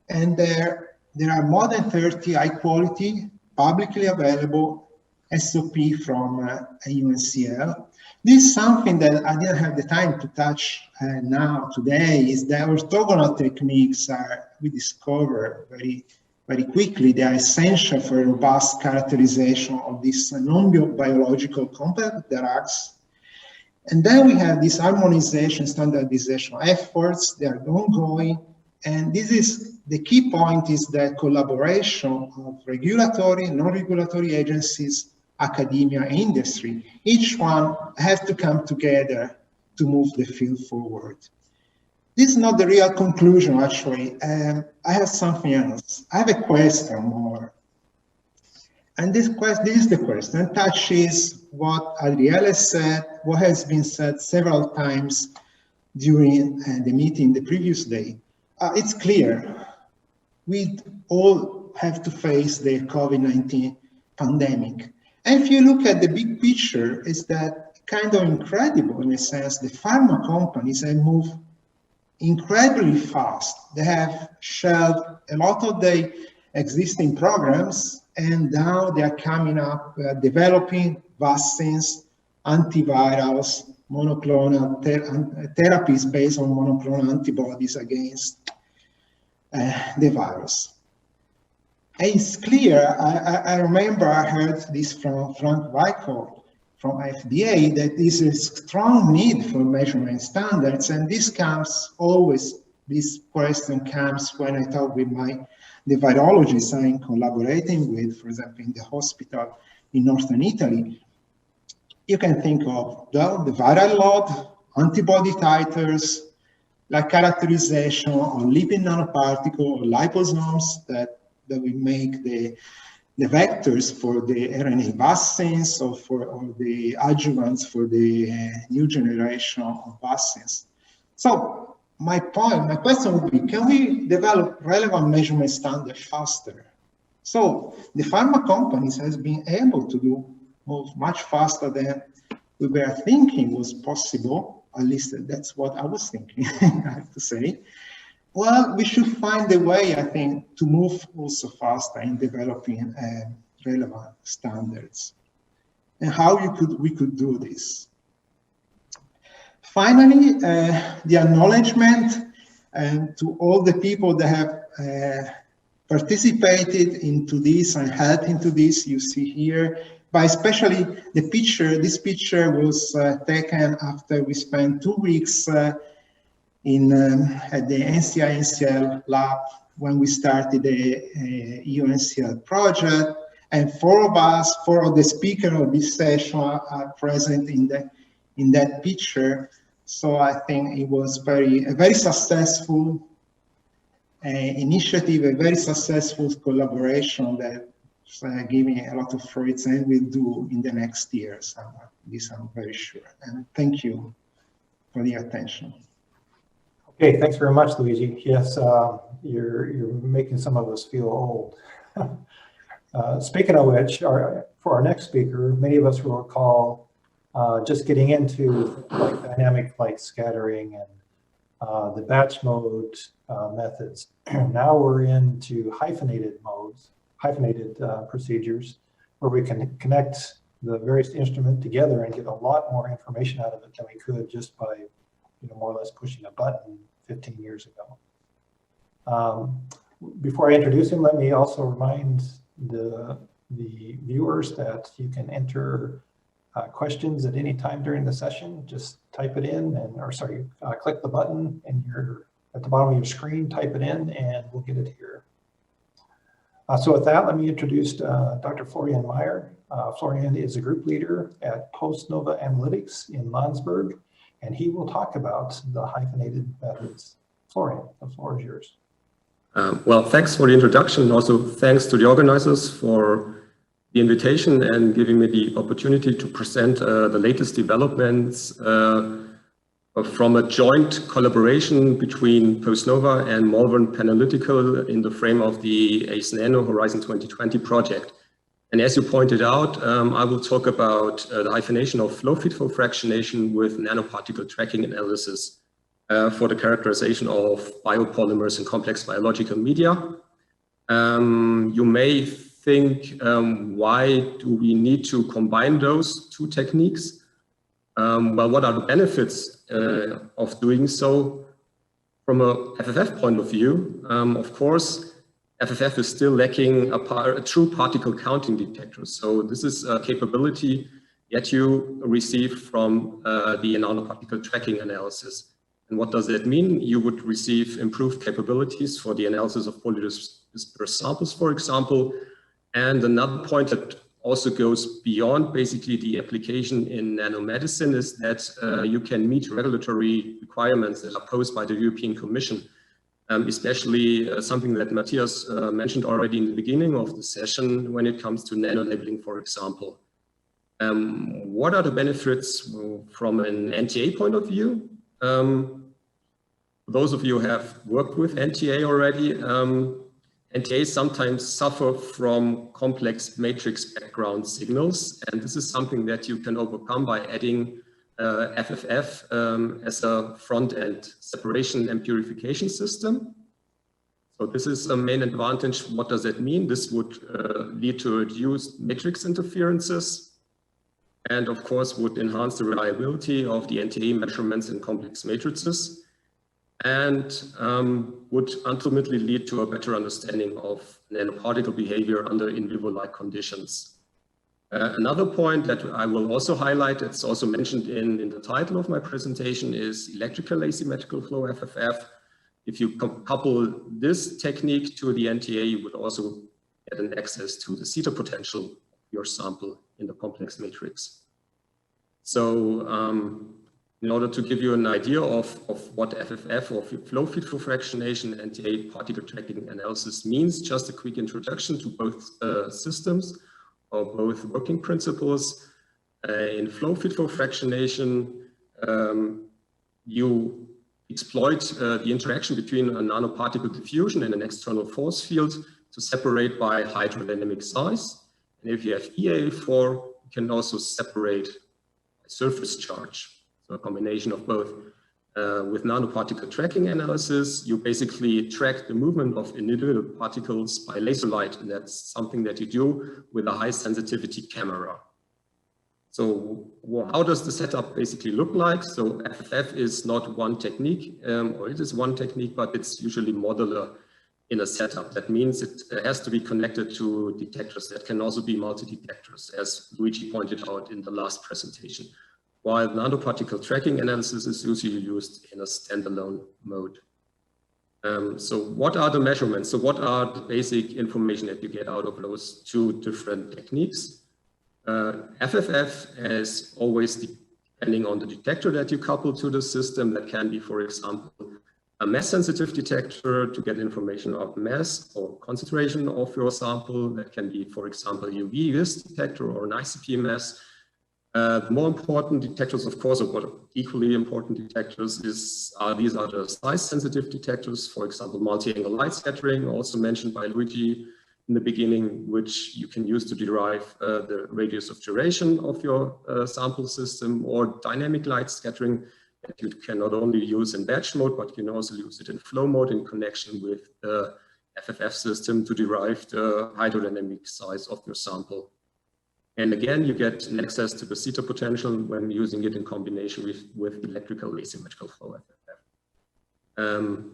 And there are more than 30 high quality, publicly available SOP from EUNCL. This is something that I didn't have the time to touch now today, is that orthogonal techniques we discover very quickly. They are essential for robust characterization of these non-biological complex drugs. And then we have this harmonization, standardization efforts. They are ongoing. And this is the key point, is the collaboration of regulatory, non-regulatory agencies, academia, and industry. Each one has to come together to move the field forward. This is not the real conclusion, actually. I have something else. I have a question more. And this is the question. Touches what Adriele said, what has been said several times during the meeting the previous day. It's clear. We all have to face the COVID-19 pandemic. And if you look at the big picture, it's that kind of incredible in a sense. The pharma companies have moved incredibly fast. They have shelved a lot of the existing programs, and now they are coming up developing vaccines, antivirals, monoclonal therapies based on monoclonal antibodies against the virus. And it's clear, I remember I heard this from Frank Weichel from FDA, that there's a strong need for measurement standards, and this question comes when I talk with the virologists I'm collaborating with, for example, in the hospital in northern Italy. You can think of the viral load, antibody titers, like characterization on lipid nanoparticle or liposomes that will make the vectors for the RNA vaccines or the adjuvants for the new generation of vaccines. So my question would be, can we develop relevant measurement standards faster? So the pharma companies has been able to move much faster than we were thinking was possible. At least that's what I was thinking, I have to say. Well, we should find a way, I think, to move also faster in developing relevant standards. And how we could do this. Finally, the acknowledgement to all the people that have participated into this and helped into this, you see here, but especially the picture. This picture was taken after we spent 2 weeks at the NCI-NCL lab when we started the EUNCL project, and four of the speakers of this session are present in that picture. So I think it was a very successful initiative, a very successful collaboration that giving a lot of fruits, and will do in the next years. This I'm very sure. And thank you for the attention. Okay, thanks very much, Luigi. Yes, you're making some of us feel old. Speaking of which, for our next speaker, many of us will recall just getting into like dynamic light scattering and the batch mode methods. Now we're into hyphenated modes, hyphenated procedures, where we can connect the various instruments together and get a lot more information out of it than we could just by, more or less pushing a button 15 years ago. Before I introduce him, let me also remind the viewers that you can enter questions at any time during the session. Just type it in click the button at the bottom of your screen, type it in, and we'll get it here. So with that, let me introduce Dr. Florian Meyer. Florian is a group leader at PostNova Analytics in Landsberg, and he will talk about the hyphenated methods. Florian, the floor is yours. Well, thanks for the introduction, and also thanks to the organizers for the invitation and giving me the opportunity to present the latest developments from a joint collaboration between PostNova and Malvern Panalytical in the frame of the ACE Nano Horizon 2020 project. And as you pointed out, I will talk about the hyphenation of flow-fit-flow fractionation with nanoparticle tracking analysis for the characterization of biopolymers in complex biological media. You may think, why do we need to combine those two techniques? Well, what are the benefits of doing so? From a FFF point of view, of course, FFF is still lacking a true particle counting detector. So this is a capability that you receive from the nanoparticle tracking analysis. And what does that mean? You would receive improved capabilities for the analysis of polydispersed samples, for example. And another point that also goes beyond basically the application in nanomedicine is that you can meet regulatory requirements that are posed by the European Commission, especially something that Matthias mentioned already in the beginning of the session when it comes to nano-labeling, for example. What are the benefits from an NTA point of view? Those of you who have worked with NTA already, NTAs sometimes suffer from complex matrix background signals, and this is something that you can overcome by adding FFF as a front-end separation and purification system. So this is a main advantage. What does that mean? This would lead to reduced matrix interferences, and of course would enhance the reliability of the NTA measurements in complex matrices, and would ultimately lead to a better understanding of nanoparticle behavior under in vivo-like conditions. Another point that I will also highlight, it's also mentioned in the title of my presentation, is electrical asymmetrical flow FFF. If you couple this technique to the NTA, you would also get an access to the zeta potential of your sample in the complex matrix. So in order to give you an idea of what FFF or flow-fit-flow fractionation and NTA particle tracking analysis means, just a quick introduction to both systems or both working principles. In flow-fit-flow fractionation, you exploit the interaction between a nanoparticle diffusion and an external force field to separate by hydrodynamic size. And if you have EA4, you can also separate by surface charge. So a combination of both. With nanoparticle tracking analysis, you basically track the movement of individual particles by laser light, and that's something that you do with a high sensitivity camera. So how does the setup basically look like? So FFF is not one technique, or it is one technique, but it's usually modular in a setup. That means it has to be connected to detectors that can also be multi-detectors, as Luigi pointed out in the last presentation, while nanoparticle tracking analysis is usually used in a standalone mode. So what are the measurements? So what are the basic information that you get out of those two different techniques? FFF is always depending on the detector that you couple to the system. That can be, for example, a mass-sensitive detector to get information of mass or concentration of your sample. That can be, for example, UV-vis detector or an ICP-MS. The more important detectors, of course, or what equally important detectors these are the size-sensitive detectors, for example, multi-angle light scattering, also mentioned by Luigi, in the beginning, which you can use to derive the radius of duration of your sample system, or dynamic light scattering that you can not only use in batch mode, but you can also use it in flow mode in connection with the FFF system to derive the hydrodynamic size of your sample. And again, you get an access to the zeta potential when using it in combination with electrical asymmetrical flow FFF.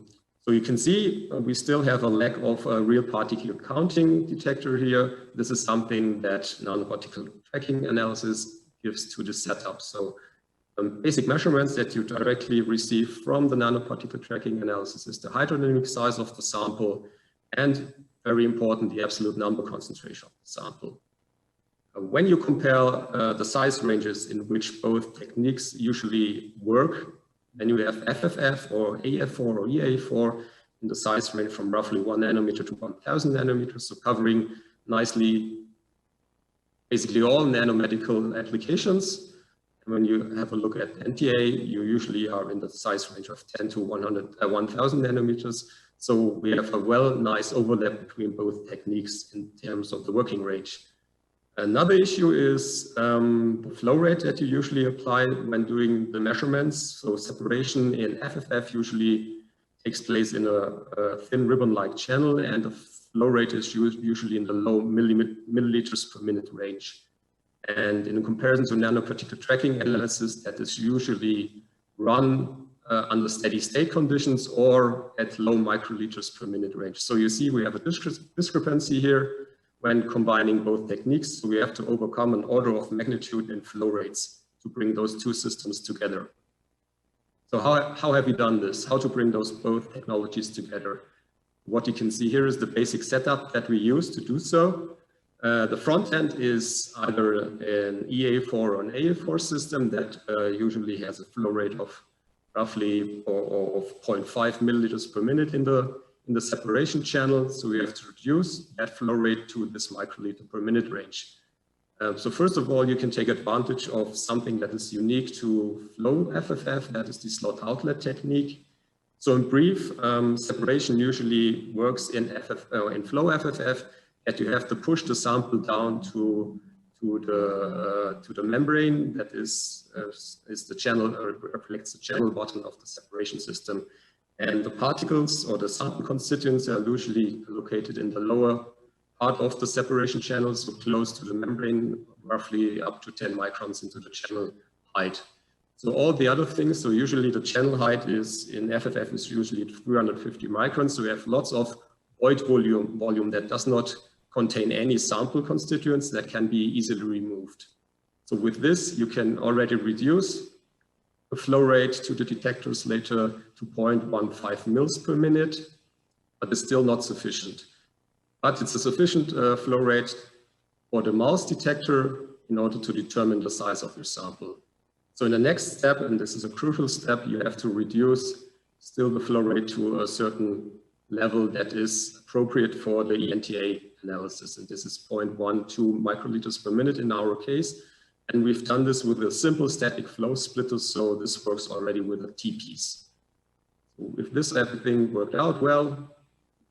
So you can see we still have a lack of a real particle counting detector here. This is something that nanoparticle tracking analysis gives to the setup. So basic measurements that you directly receive from the nanoparticle tracking analysis is the hydrodynamic size of the sample, and very important, the absolute number concentration of the sample. When you compare the size ranges in which both techniques usually work, then you have FFF or AF4 or EA4 in the size range from roughly 1 nanometer to 1000 nanometers, so covering nicely basically all nanomedical applications. And when you have a look at NTA, you usually are in the size range of 10 to 1000 nanometers. So we have a nice overlap between both techniques in terms of the working range. Another issue is the flow rate that you usually apply when doing the measurements. So separation in FFF usually takes place in a thin ribbon-like channel, and the flow rate is usually in the low milliliters per minute range. And in comparison to nanoparticle tracking analysis, that is usually run under steady state conditions or at low microliters per minute range. So you see we have a discrepancy here when combining both techniques. So we have to overcome an order of magnitude in flow rates to bring those two systems together. So how have we done this? How to bring those both technologies together? What you can see here is the basic setup that we use to do so. The front end is either an EA4 or an AF4 system that usually has a flow rate of roughly of 0.5 milliliters per minute in the separation channel. So we have to reduce that flow rate to this microliter per minute range. So first of all, you can take advantage of something that is unique to flow FFF, that is the slot outlet technique. So in brief, separation usually works in flow FFF, that you have to push the sample down to the membrane that is the channel, or reflects the channel bottom of the separation system. And the particles or the sample constituents are usually located in the lower part of the separation channel, so close to the membrane, roughly up to 10 microns into the channel height. So all the other things, so usually the channel height is in FFF is usually 350 microns. So we have lots of void volume that does not contain any sample constituents that can be easily removed. So with this, you can already reduce the flow rate to the detectors later to 0.15 mils per minute, but it's still not sufficient. But it's a sufficient flow rate for the mouse detector in order to determine the size of your sample. So in the next step, and this is a crucial step, you have to reduce still the flow rate to a certain level that is appropriate for the ENTA analysis. And this is 0.12 microliters per minute in our case. And we've done this with a simple static flow splitter, so this works already with a T-piece. So if this everything worked out well,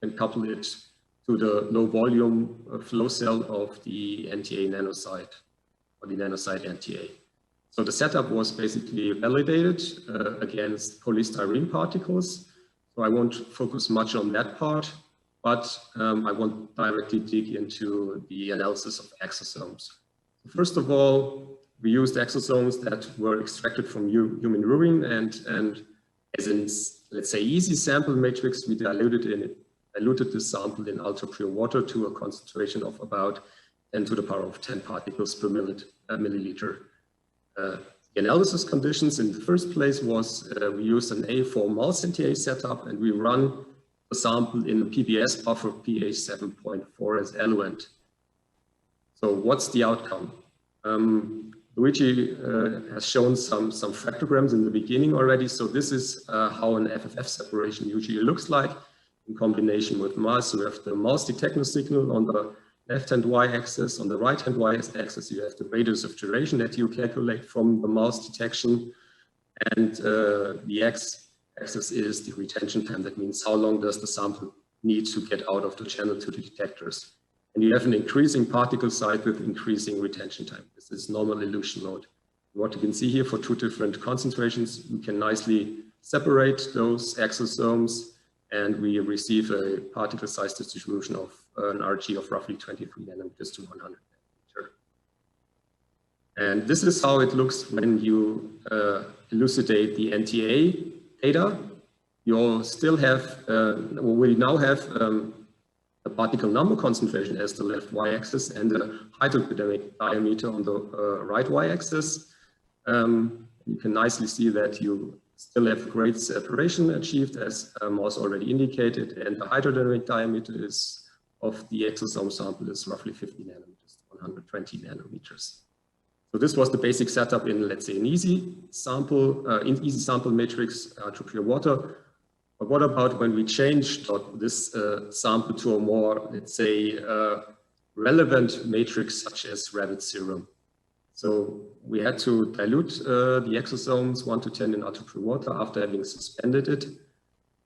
you can couple it to the low volume flow cell of the NTA nanosite, or the nanosite NTA. So the setup was basically validated against polystyrene particles. So I won't focus much on that part, but I won't directly dig into the analysis of exosomes. First of all, we used exosomes that were extracted from human urine, and as in, let's say, easy sample matrix, we diluted this sample in ultra-pure water to a concentration of about 10 to the power of 10 particles per milliliter. The analysis conditions in the first place was we used an A4 mouse NTA setup, and we run the sample in a PBS buffer pH 7.4 as eluent. So what's the outcome? Luigi has shown some fractograms in the beginning already. So this is how an FFF separation usually looks like in combination with mouse. So we have the mouse detector signal on the left-hand y-axis. On the right-hand y-axis, you have the radius of duration that you calculate from the mouse detection. And the x-axis is the retention time. That means how long does the sample need to get out of the channel to the detectors. And you have an increasing particle size with increasing retention time. This is normal elution mode. What you can see here for two different concentrations, we can nicely separate those exosomes, and we receive a particle size distribution of an RG of roughly 23 nanometers to 100 nanometer. And this is how it looks when you elucidate the NTA data. You still have, we now have a particle number concentration as the left y-axis and the hydrodynamic diameter on the right y-axis. You can nicely see that you still have great separation achieved, as was already indicated, and the hydrodynamic diameter is of the exosome sample is roughly 50 nanometers to 120 nanometers. So this was the basic setup in, let's say, an easy sample matrix to pure water. But what about when we changed this sample to a more, let's say, relevant matrix such as rabbit serum? So we had to dilute the exosomes 1 to 10 in ultrapure water after having suspended it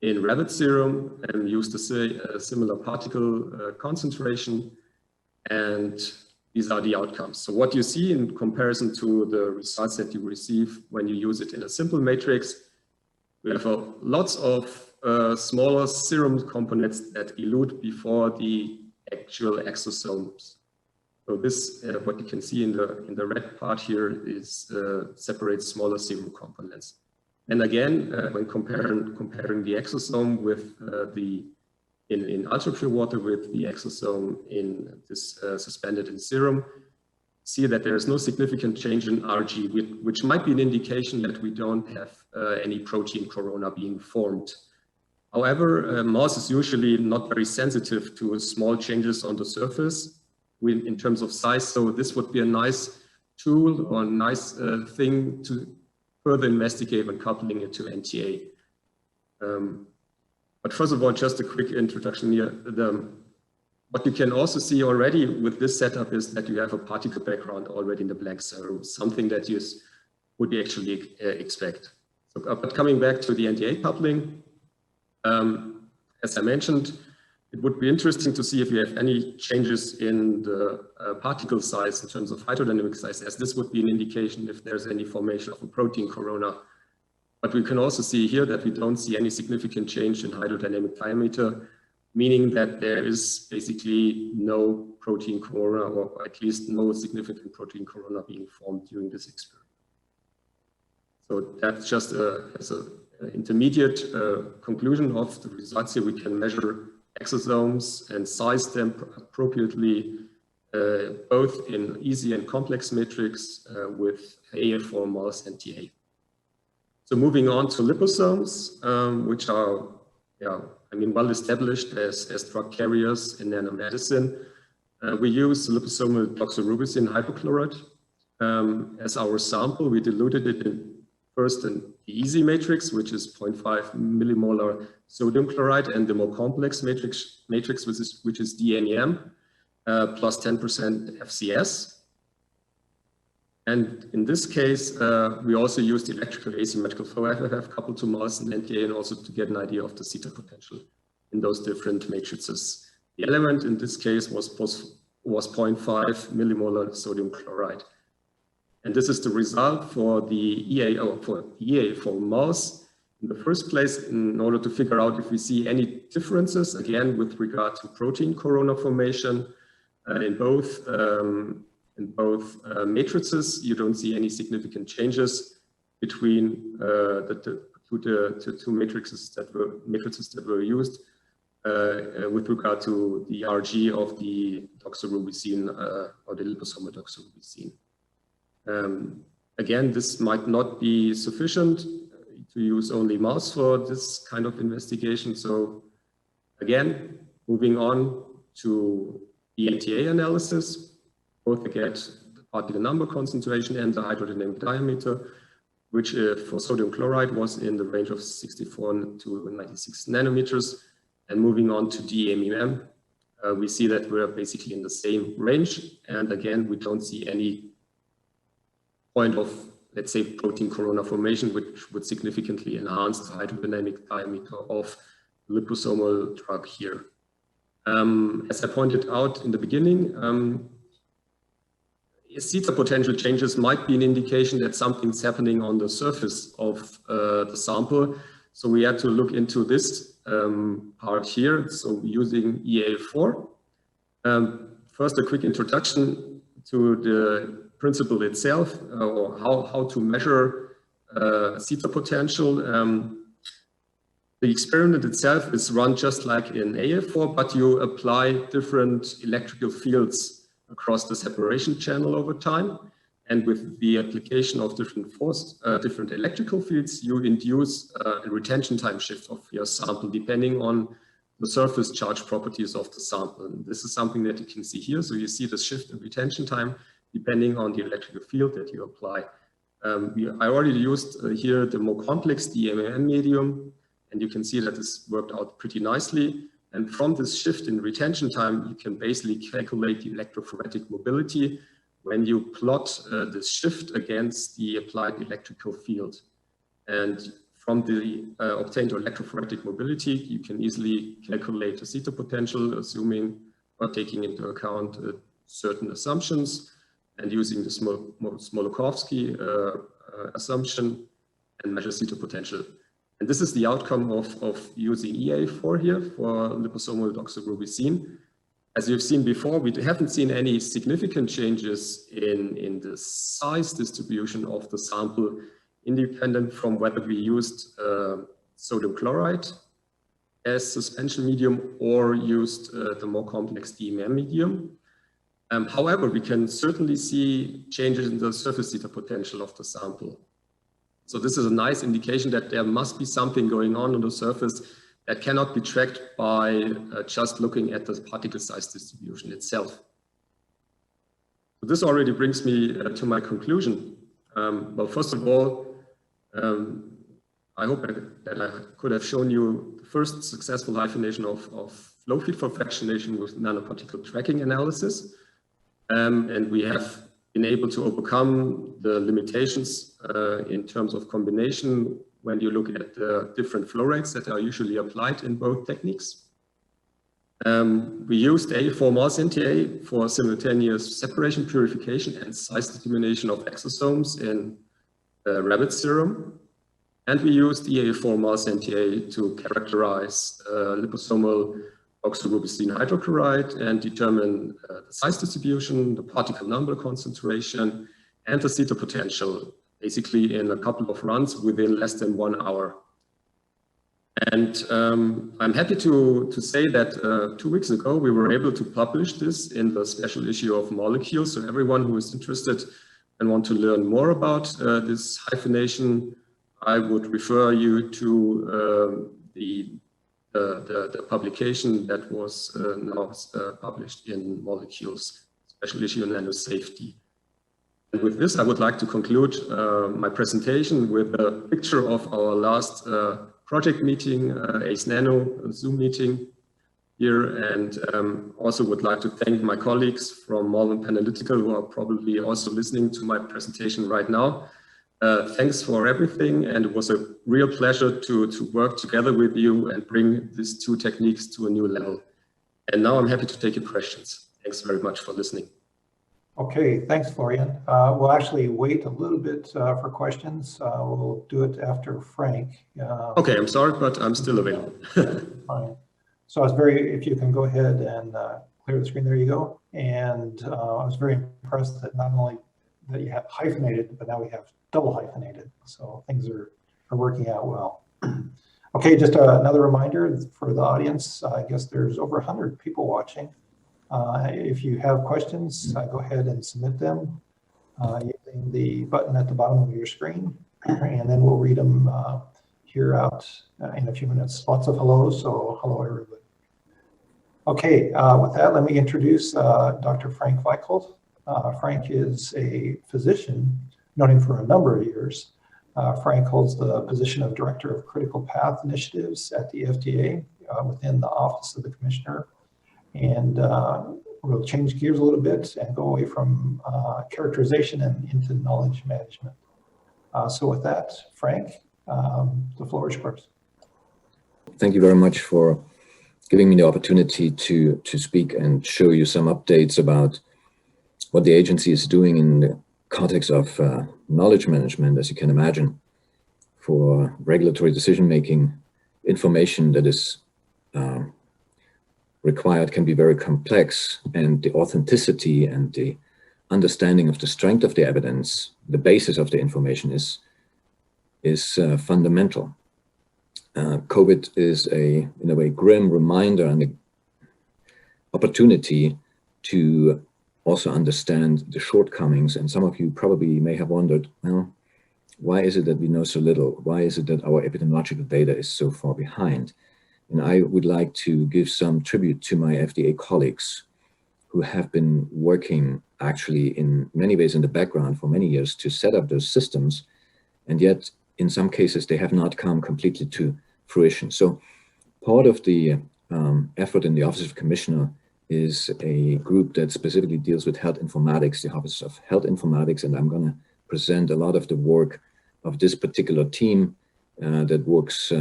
in rabbit serum and used a similar particle concentration. And these are the outcomes. So what you see in comparison to the results that you receive when you use it in a simple matrix, we have lots of smaller serum components that elute before the actual exosomes. So this, what you can see in the red part here, is separates smaller serum components. And again, when comparing the exosome with in ultrapure water with the exosome in this suspended in serum, see that there is no significant change in RG, which might be an indication that we don't have any protein corona being formed. However, mouse is usually not very sensitive to small changes on the surface in terms of size, so this would be a nice tool or a nice thing to further investigate when coupling it to NTA. But first of all, just a quick introduction here. What you can also see already with this setup is that you have a particle background already in the blank serum, something that you would actually expect. So, but coming back to the NTA coupling, as I mentioned, it would be interesting to see if you have any changes in the particle size in terms of hydrodynamic size, as this would be an indication if there's any formation of a protein corona. But we can also see here that we don't see any significant change in hydrodynamic diameter, meaning that there is basically no protein corona, or at least no significant protein corona being formed during this experiment. So that's just as an intermediate conclusion of the results here. We can measure exosomes and size them appropriately, both in easy and complex matrix with AF4 mouse and TA. So moving on to liposomes, which are, well established as drug carriers in nanomedicine. We use liposomal doxorubicin hypochlorite as our sample. We diluted it first in the easy matrix, which is 0.5 millimolar sodium chloride, and the more complex matrix which is DNEM, plus 10% FCS. And in this case, we also used electrical asymmetrical flow FFF coupled to mouse and NTA, and also to get an idea of the zeta potential in those different matrices. The element in this case was 0.5 millimolar sodium chloride. And this is the result for the EA for mouse in the first place, in order to figure out if we see any differences, again, with regard to protein corona formation in both matrices. You don't see any significant changes between the two matrices that were used with regard to the RG of the doxorubicin or the liposomal doxorubicin. Again, this might not be sufficient to use only mouse for this kind of investigation. So again, moving on to the NTA analysis, both to get the particle number concentration and the hydrodynamic diameter, which for sodium chloride was in the range of 64 to 96 nanometers. And moving on to DMEM, we see that we're basically in the same range. And again, we don't see any point of, let's say, protein corona formation, which would significantly enhance the hydrodynamic diameter of liposomal drug here. As I pointed out in the beginning, zeta potential changes might be an indication that something's happening on the surface of the sample. So we had to look into this part here. So using EA4. First, a quick introduction to the principle itself, or how to measure zeta potential. The experiment itself is run just like in AF4, but you apply different electrical fields across the separation channel over time. And with the application of different electrical fields, you induce a retention time shift of your sample depending on the surface charge properties of the sample. And this is something that you can see here. So you see the shift in retention time depending on the electrical field that you apply. I already used here the more complex DMM medium, and you can see that this worked out pretty nicely. And from this shift in retention time, you can basically calculate the electrophoretic mobility when you plot this shift against the applied electrical field. And from the obtained electrophoretic mobility, you can easily calculate the zeta potential, assuming or taking into account certain assumptions and using the Smoluchowski assumption and measure zeta potential. And this is the outcome of using EA4 here for liposomal doxorubicin. As you've seen before, we haven't seen any significant changes in the size distribution of the sample, independent from whether we used sodium chloride as suspension medium or used the more complex DMM medium. However, we can certainly see changes in the surface zeta potential of the sample. So this is a nice indication that there must be something going on the surface that cannot be tracked by just looking at the particle size distribution itself. So this already brings me to my conclusion. Well, first of all, I hope that I could have shown you the first successful hyphenation of flow field for fractionation with nanoparticle tracking analysis. And we have been able to overcome the limitations in terms of combination when you look at the different flow rates that are usually applied in both techniques. We used A4 Mars NTA for simultaneous separation, purification, and size determination of exosomes in rabbit serum. And we used EA4 Mars NTA to characterize liposomal doxorubicin hydrochloride and determine the size distribution, the particle number concentration, and the zeta potential, basically in a couple of runs within less than 1 hour. And I'm happy to say that 2 weeks ago, we were able to publish this in the special issue of Molecules. So everyone who is interested and want to learn more about this hyphenation, I would refer you to the publication that was now published in Molecules, special issue on nanosafety. And with this, I would like to conclude my presentation with a picture of our last project meeting, ACE Nano Zoom meeting here, and also would like to thank my colleagues from Malvern Panalytical who are probably also listening to my presentation right now. Thanks for everything, and it was a real pleasure to work together with you and bring these two techniques to a new level. And now I'm happy to take your questions. Thanks very much for listening. Okay, thanks, Florian. We'll actually wait a little bit for questions. We'll do it after Frank. Okay, I'm sorry, but I'm still available. Fine. So I was if you can go ahead and clear the screen, there you go. And I was very impressed that not only that you have hyphenated, but now we have double hyphenated. So things are working out well. Okay, just another reminder for the audience. I guess there's over 100 people watching. If you have questions, go ahead and submit them using the button at the bottom of your screen, and then we'll read them here out in a few minutes. Lots of hellos, so hello everybody. Okay, with that, let me introduce Dr. Frank Weichelt. Frank is a physician, known him for a number of years. Frank holds the position of Director of Critical Path Initiatives at the FDA within the Office of the Commissioner. And we'll change gears a little bit and go away from characterization and into knowledge management. So with that, Frank, the floor is yours. Thank you very much for giving me the opportunity to speak and show you some updates about what the agency is doing in the context of knowledge management. As you can imagine, for regulatory decision-making, information that is required can be very complex, and the authenticity and the understanding of the strength of the evidence, the basis of the information is fundamental. COVID is in a way, grim reminder and an opportunity to also understand the shortcomings. And some of you probably may have wondered, well, why is it that we know so little? Why is it that our epidemiological data is so far behind? And I would like to give some tribute to my FDA colleagues who have been working actually in many ways in the background for many years to set up those systems. And yet, in some cases, they have not come completely to fruition. So part of the effort in the Office of Commissioner is a group that specifically deals with health informatics, the Office of Health Informatics, and I'm going to present a lot of the work of this particular team that works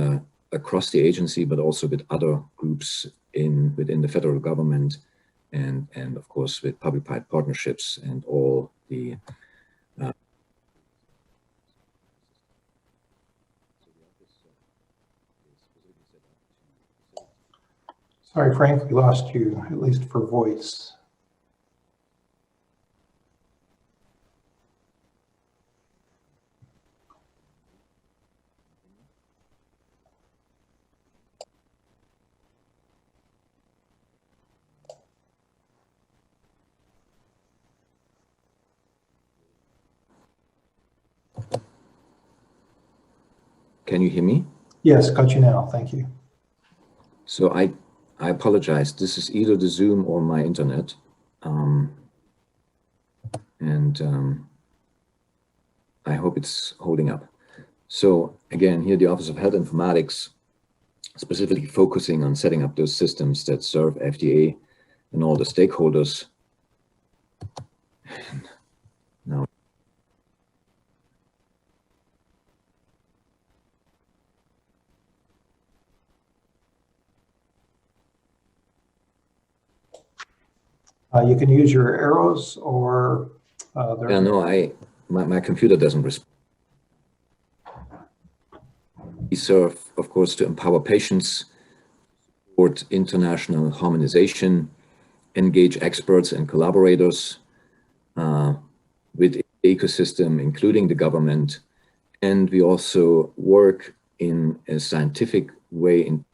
across the agency, but also with other groups within the federal government, and of course with public-private partnerships and all the Sorry, Frank, we lost you, at least for voice. Can you hear me? Yes, got you now. Thank you. So I apologize. This is either the Zoom or my internet. I hope it's holding up. So again, here the Office of Health Informatics, specifically focusing on setting up those systems that serve FDA and all the stakeholders. Now, You can use your arrows or yeah, no, my computer doesn't respond. We serve, of course, to empower patients, support international harmonization, engage experts and collaborators with the ecosystem, including the government. And we also work in a scientific way in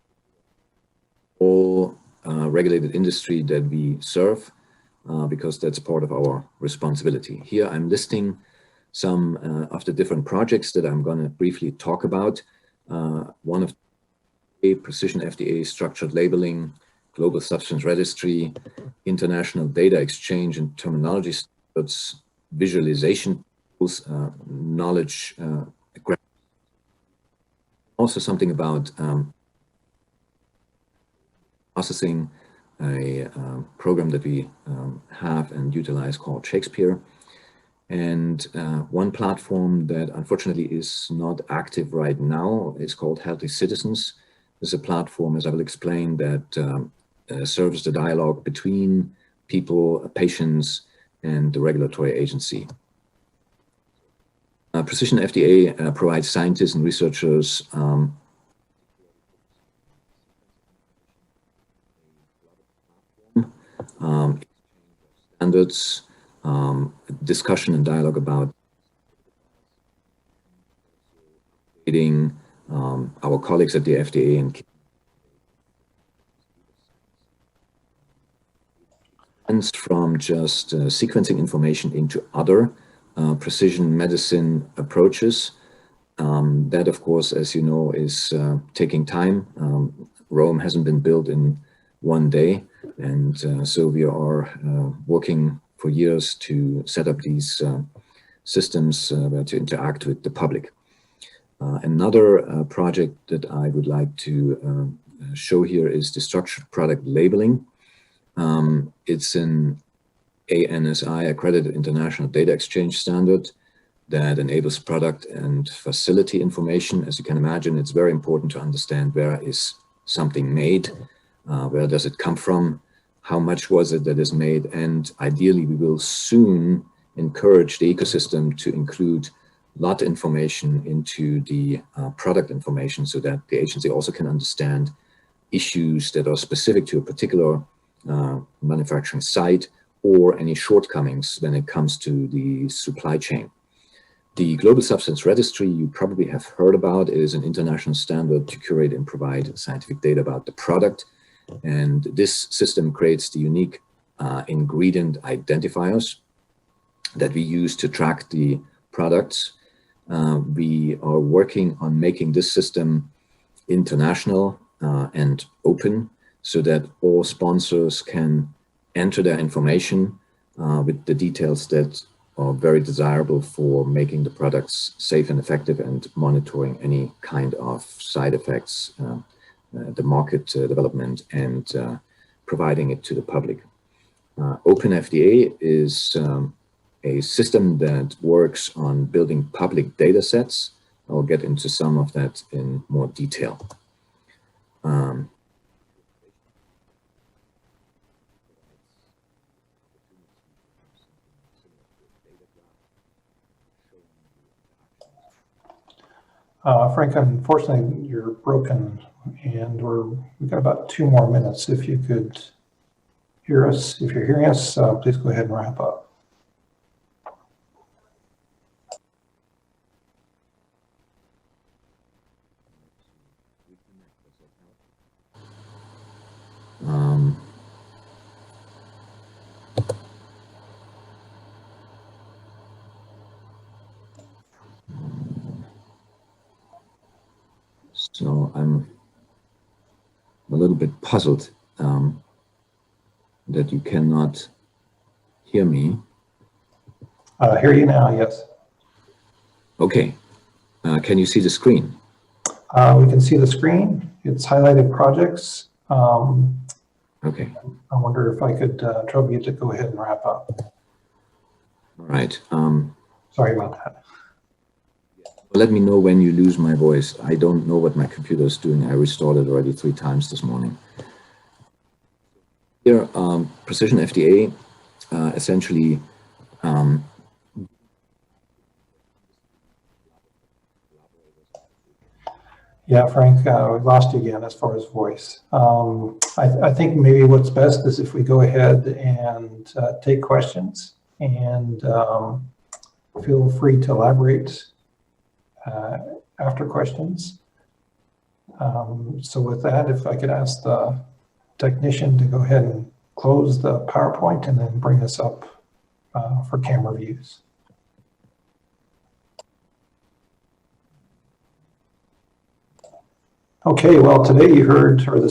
all regulated industry that we serve, because that's part of our responsibility. Here I'm listing some of the different projects that I'm going to briefly talk about. One of Precision FDA, structured labeling, global substance registry, international data exchange and terminology standards, visualization tools, knowledge, also something about processing, a program that we have and utilize called Shakespeare. And one platform that unfortunately is not active right now is called Healthy Citizens. It's a platform, as I will explain, that serves the dialogue between people, patients, and the regulatory agency. Precision FDA provides scientists and researchers standards, discussion and dialogue about updating our colleagues at the FDA and from just sequencing information into other precision medicine approaches. That, of course, as you know, is taking time. Rome hasn't been built in one day. And so we are working for years to set up these systems to interact with the public. Another project that I would like to show here is the structured product labeling. It's an ANSI, accredited international data exchange standard that enables product and facility information. As you can imagine, it's very important to understand where is something made, Where does it come from? How much was it that is made? And ideally, we will soon encourage the ecosystem to include lot information into the product information so that the agency also can understand issues that are specific to a particular manufacturing site or any shortcomings when it comes to the supply chain. The Global Substance Registry you probably have heard about is an international standard to curate and provide scientific data about the product. And this system creates the unique ingredient identifiers that we use to track the products. We are working on making this system international and open so that all sponsors can enter their information with the details that are very desirable for making the products safe and effective and monitoring any kind of side effects, the market development, and providing it to the public. OpenFDA is a system that works on building public data sets. I'll get into some of that in more detail. Frank, unfortunately, you're broken, and we've got about 2 more minutes. If you could hear us, if you're hearing us, please go ahead and wrap up. So I'm a little bit puzzled that you cannot hear me. Hear you now, yes. Okay. Can you see the screen? We can see the screen. It's highlighted projects. Okay. I wonder if I could trouble you to go ahead and wrap up. All right. Sorry about that. Let me know when you lose my voice. I don't know what my computer is doing. I restored it already 3 times this morning. Here, Precision FDA essentially Yeah, Frank, we lost you again as far as voice. I think maybe what's best is if we go ahead and take questions, and feel free to elaborate after questions. So with that, if I could ask the technician to go ahead and close the PowerPoint and then bring us up for camera views. Okay, well, today you heard, or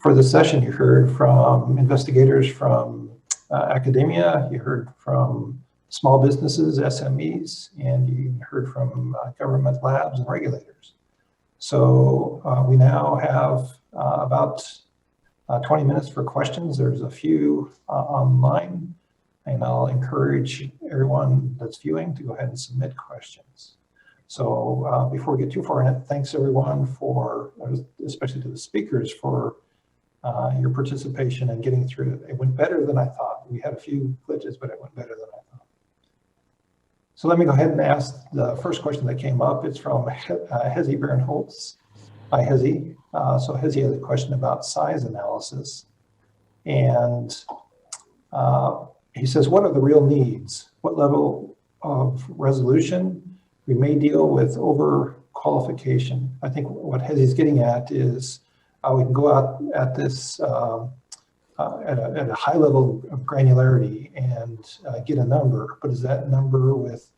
for this session, you heard from investigators from academia, you heard from small businesses, SMEs, and you heard from government labs and regulators. So we now have about 20 minutes for questions. There's a few online, and I'll encourage everyone that's viewing to go ahead and submit questions. So before we get too far in it, thanks everyone for, especially to the speakers, for your participation and getting through it. It went better than I thought. We had a few glitches, but it went better than I thought. So let me go ahead and ask the first question that came up. It's from Hezi Baron-Holtz. Hi, Hezi. So Hezi has a question about size analysis. And he says, what are the real needs? What level of resolution? We may deal with overqualification. I think what Hezi's getting at is we can go out at this at a high level of granularity and get a number, but is that number with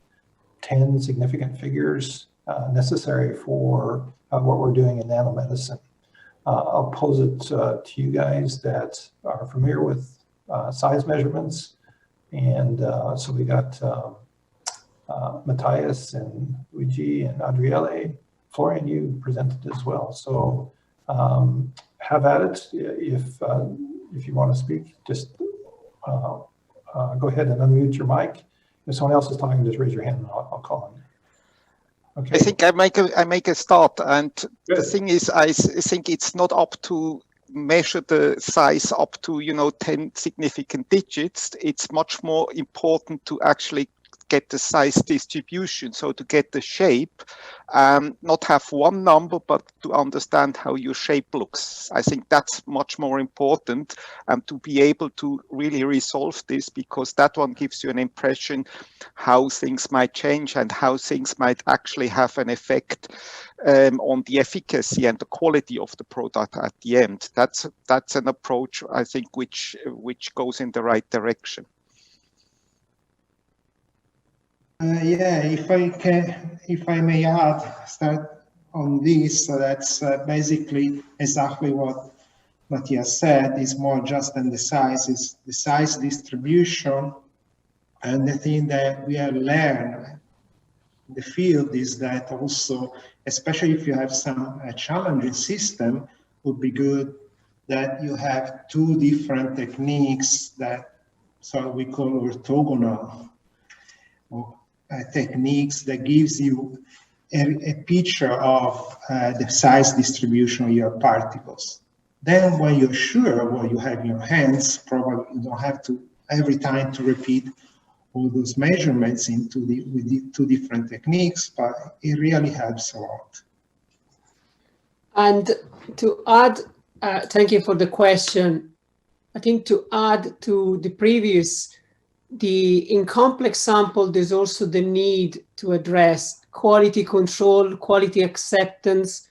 10 significant figures necessary for what we're doing in nanomedicine? I'll pose it to you guys that are familiar with size measurements. And so we got Matthias and Luigi and Adriele. Florian, you presented as well. So have at it. If you want to speak, just go ahead and unmute your mic. If someone else is talking, just raise your hand and I'll call on you. Okay. I think I make a start, and Good. The thing is, I think it's not up to measure the size up to, 10 significant digits, it's much more important to actually get the size distribution, so to get the shape, not have one number, but to understand how your shape looks. I think that's much more important, to be able to really resolve this, because that one gives you an impression how things might change and how things might actually have an effect on the efficacy and the quality of the product at the end. That's an approach, I think, which goes in the right direction. Yeah, if I may start on this, so that's basically exactly what Matthias said. Is more just than the size, is the size distribution. And the thing that we have learned in the field is that also, especially if you have some challenging system, would be good that you have two different techniques that, so we call orthogonal, or techniques that gives you a picture of the size distribution of your particles. Then when you're sure of what you have in your hands, probably you don't have to every time to repeat all those measurements with the two different techniques, but it really helps a lot. And to add, thank you for the question. I think to add to the previous, in complex sample, there's also the need to address quality control, quality acceptance,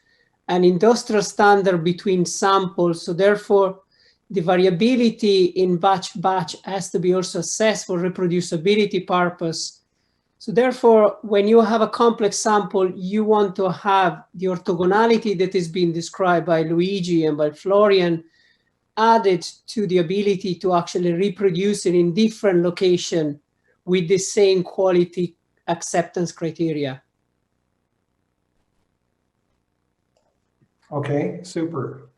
and industrial standard between samples. So therefore, the variability in batch has to be also assessed for reproducibility purpose. So therefore, when you have a complex sample, you want to have the orthogonality that is being described by Luigi and by Florian added to the ability to actually reproduce it in different location with the same quality acceptance criteria. Okay, super.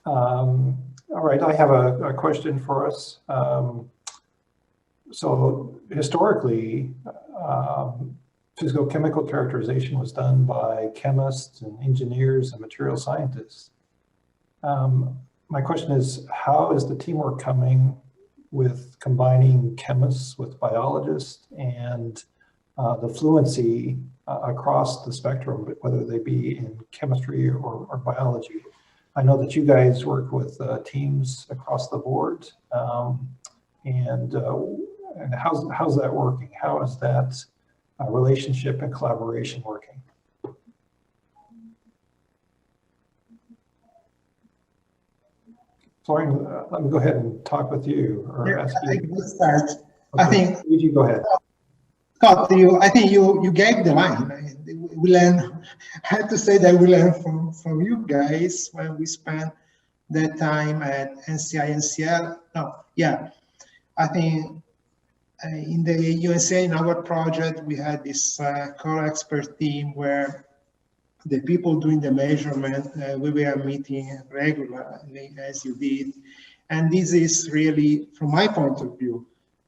All right, I have a question for us. So historically, physicochemical characterization was done by chemists and engineers and material scientists. My question is, how is the teamwork coming with combining chemists with biologists and the fluency across the spectrum, whether they be in chemistry or biology? I know that you guys work with teams across the board, and how's that working? How is that relationship and collaboration working? Florian, let me go ahead and talk with you, or ask you. I can start. Okay. I think. Luigi, go ahead. Scott, I think you gave the line. We learn. I have to say that we learn from you guys when we spent that time at NCI-NCL. No, yeah, I think in the EUNCL, in our project, we had this core expert team where the people doing the measurement, we were meeting regularly, as you did. And this is really, from my point of view,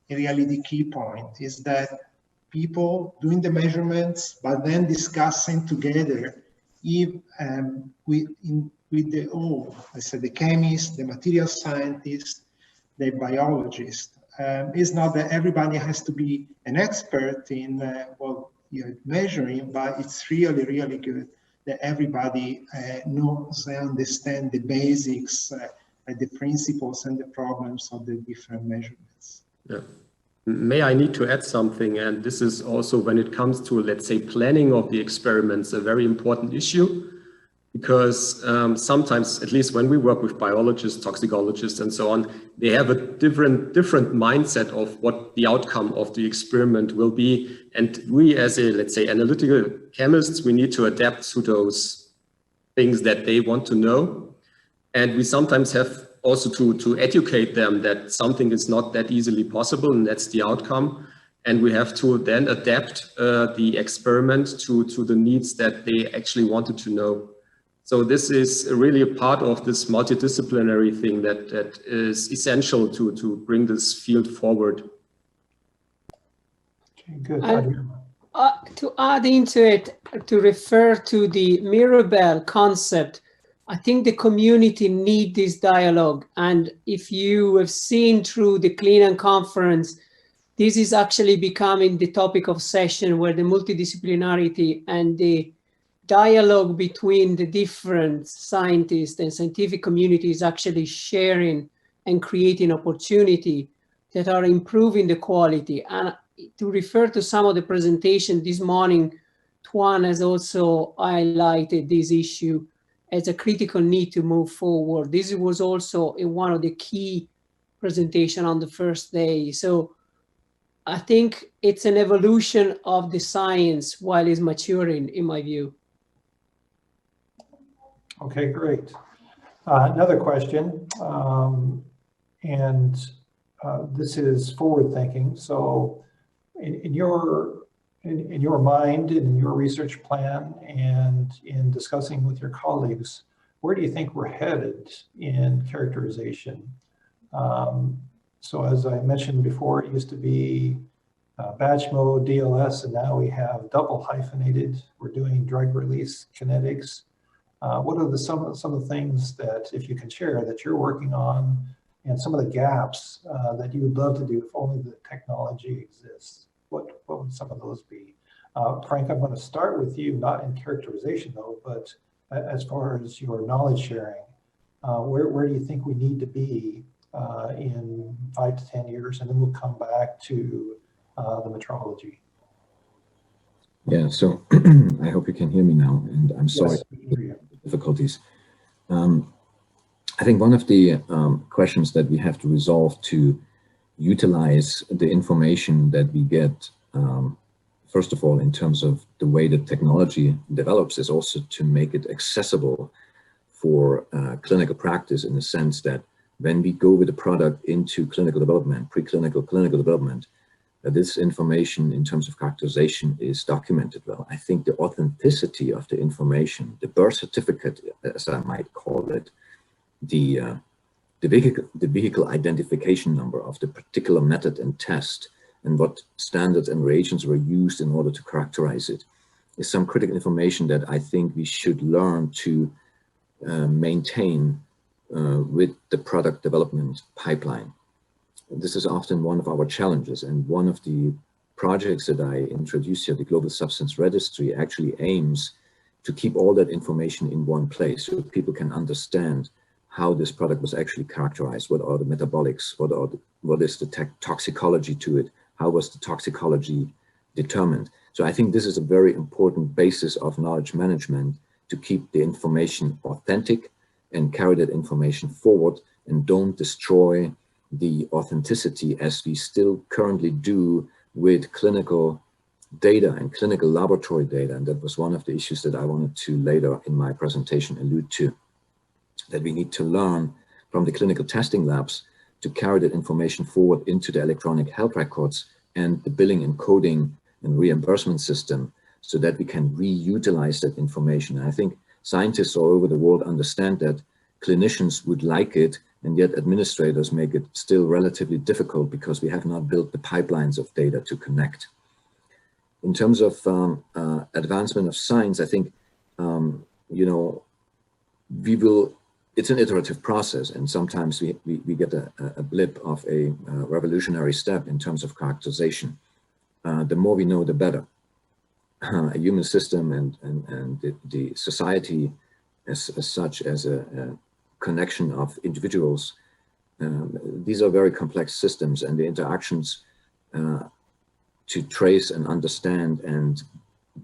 really the key point, is that people doing the measurements, but then discussing together with the all, I said, the chemists, the material scientists, the biologists. It's not that everybody has to be an expert in what you're measuring, but it's really, really good that everybody knows and understands the basics, the principles and the problems of the different measurements. Yeah. May I need to add something, and this is also when it comes to, let's say, planning of the experiments, a very important issue, because sometimes, at least when we work with biologists, toxicologists, and so on, they have a different mindset of what the outcome of the experiment will be. And we, as a, let's say, analytical chemists, we need to adapt to those things that they want to know. And we sometimes have also to educate them that something is not that easily possible, and that's the outcome. And we have to then adapt the experiment to the needs that they actually wanted to know. So this is really a part of this multidisciplinary thing that is essential to bring this field forward. Okay, good. And, to add into it, to refer to the Mirabel concept I think the community need this dialogue. And if you have seen through the CLINAM conference, this is actually becoming the topic of session where the multidisciplinarity and the dialogue between the different scientists and scientific community is actually sharing and creating opportunity that are improving the quality. And to refer to some of the presentation this morning, Tuan has also highlighted this issue as a critical need to move forward. This was also one of the key presentation on the first day. So I think it's an evolution of the science while it's maturing, in my view. Okay, great. Another question, this is forward-thinking. So, in your mind, in your research plan, and in discussing with your colleagues, where do you think we're headed in characterization? So, as I mentioned before, it used to be batch mode, DLS, and now we have double hyphenated. We're doing drug release kinetics. What are some of the things that, if you can share, that you're working on, and some of the gaps that you would love to do if only the technology exists? What would some of those be? Frank, I'm going to start with you, not in characterization though, but as far as your knowledge sharing, where do you think we need to be in 5 to 10 years? And then we'll come back to the metrology. Yeah, so I hope you can hear me now, and I'm sorry Yes, we can hear you. Difficulties. I think one of the questions that we have to resolve to utilize the information that we get, first of all, in terms of the way that technology develops, is also to make it accessible for clinical practice, in the sense that when we go with a product into clinical development, preclinical, clinical development, this information in terms of characterization is documented well. I think the authenticity of the information, the birth certificate, as I might call it, the vehicle identification number of the particular method and test, and what standards and reagents were used in order to characterize it, is some critical information that I think we should learn to maintain with the product development pipeline. This is often one of our challenges, and one of the projects that I introduced here, the Global Substance Registry, actually aims to keep all that information in one place so people can understand how this product was actually characterized, what are the metabolics, what is the toxicology to it, how was the toxicology determined. So I think this is a very important basis of knowledge management, to keep the information authentic and carry that information forward, and don't destroy the authenticity as we still currently do with clinical data and clinical laboratory data. And that was one of the issues that I wanted to later in my presentation allude to, that we need to learn from the clinical testing labs to carry that information forward into the electronic health records and the billing and coding and reimbursement system, so that we can reutilize that information. And I think scientists all over the world understand that, clinicians would like it, and yet administrators make it still relatively difficult because we have not built the pipelines of data to connect. In terms of advancement of science, I think, you know, it's an iterative process, and sometimes we get a blip of a revolutionary step in terms of characterization. The more we know, the better. A human system and the society as such, as a connection of individuals, these are very complex systems, and the interactions to trace and understand and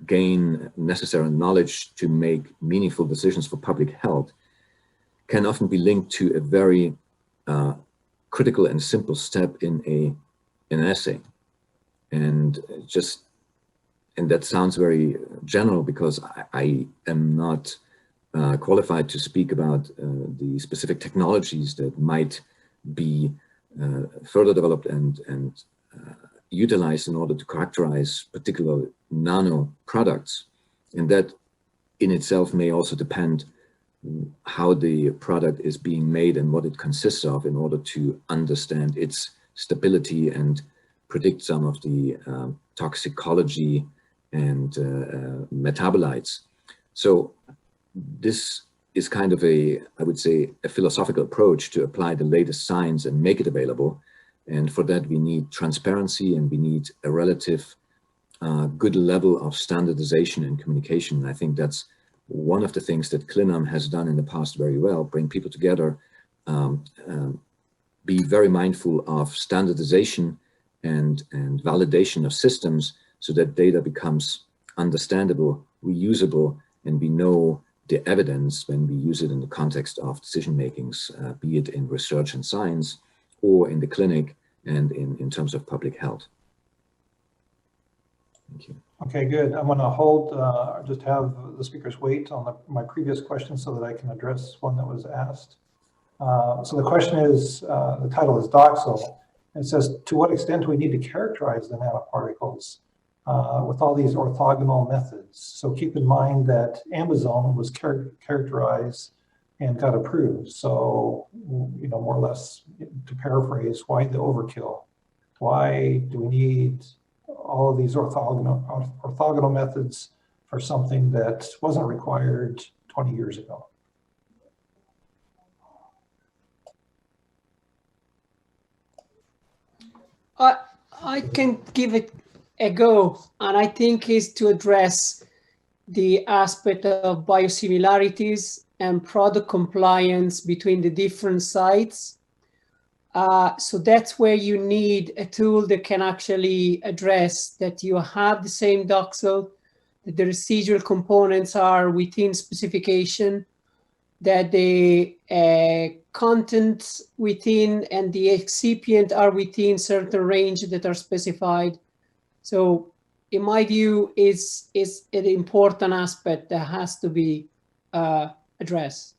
gain necessary knowledge to make meaningful decisions for public health can often be linked to a very critical and simple step in an assay. And that sounds very general, because I am not qualified to speak about the specific technologies that might be further developed and utilized in order to characterize particular nano products. And that in itself may also depend how the product is being made and what it consists of, in order to understand its stability and predict some of the toxicology and metabolites. So this is kind of a, I would say, a philosophical approach to apply the latest science and make it available. And for that, we need transparency and we need a relative good level of standardization and communication. And I think that's one of the things that CLINAM has done in the past very well, bring people together, be very mindful of standardization and validation of systems so that data becomes understandable, reusable, and we know the evidence when we use it in the context of decision makings, be it in research and science or in the clinic and in terms of public health. Thank you. Okay, good. I'm going to hold, just have the speakers wait on my previous question so that I can address one that was asked. So the question is, the title is Doxil. It says, to what extent do we need to characterize the nanoparticles with all these orthogonal methods? So keep in mind that Amazon was characterized and got approved. So, you know, more or less, to paraphrase, why the overkill? Why do we need all of these orthogonal methods for something that wasn't required 20 years ago? I can give it a go, and I think is to address the aspect of biosimilarities and product compliance between the different sites. So that's where you need a tool that can actually address that you have the same Doxil, that the residual components are within specification, that the content within and the excipient are within certain range that are specified. So in my view, is an important aspect that has to be addressed.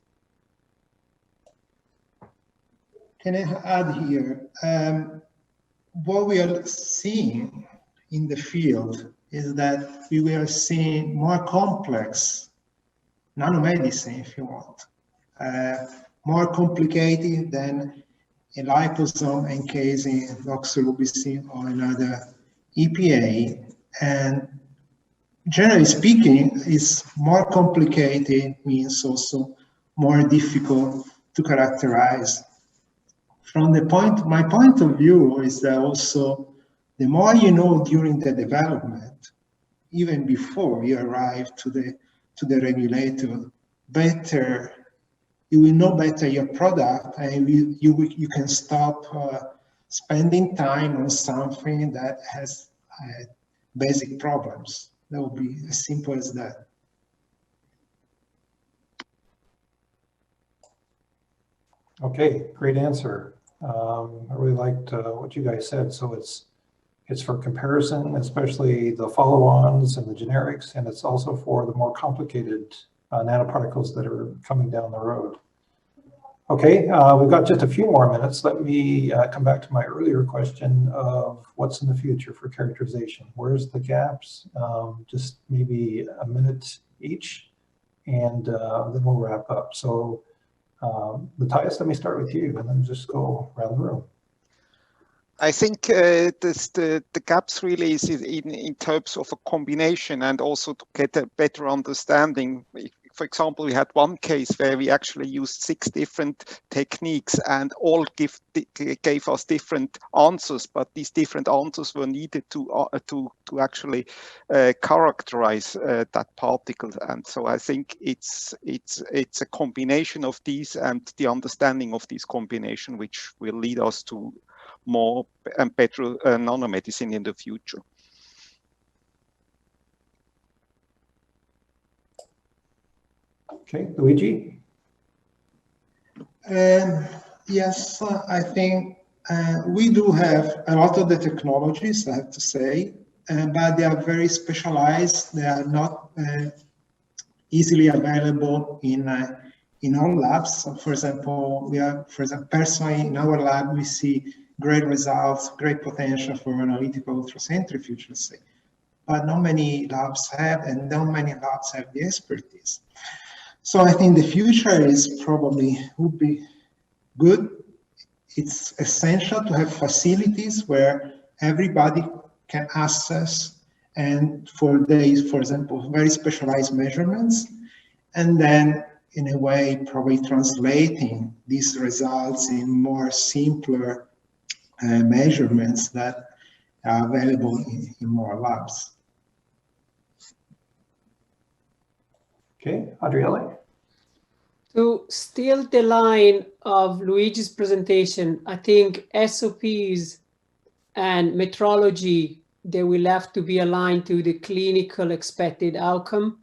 Can I add here? What we are seeing in the field is that we are seeing more complex nanomedicine, if you want, more complicated than a liposome encasing doxorubicin or another EPA. And generally speaking, is more complicated means also more difficult to characterize. From my point of view is that also the more you know during the development, even before you arrive to the regulator, better you will know better your product, and you can stop spending time on something that has basic problems. That would be as simple as that. Okay, great answer. I really liked what you guys said. So it's for comparison, especially the follow-ons and the generics, and it's also for the more complicated nanoparticles that are coming down the road. Okay, we've got just a few more minutes. Let me come back to my earlier question of what's in the future for characterization. Where's the gaps? Just maybe a minute each, and then we'll wrap up. So Matthias, let me start with you and then just go around the room. I think the gaps really is in terms of a combination and also to get a better understanding. For example, we had one case where we actually used 6 different techniques and all gave us different answers, but these different answers were needed to actually characterize that particle. And so I think it's a combination of these and the understanding of this combination which will lead us to more and better nanomedicine in the future. Okay, Luigi? Yes, I think we do have a lot of the technologies, I have to say, but they are very specialized. They are not easily available in all labs. So for example, personally in our lab, we see great results, great potential for analytical ultracentrifuge, let's say. But not many labs have, and not many labs have the expertise. So I think the future is would be good. It's essential to have facilities where everybody can access, and for example, very specialized measurements. And then in a way, probably translating these results in more simpler measurements that are available in more labs. Okay, Adriele? To steal the line of Luigi's presentation, I think SOPs and metrology, they will have to be aligned to the clinical expected outcome.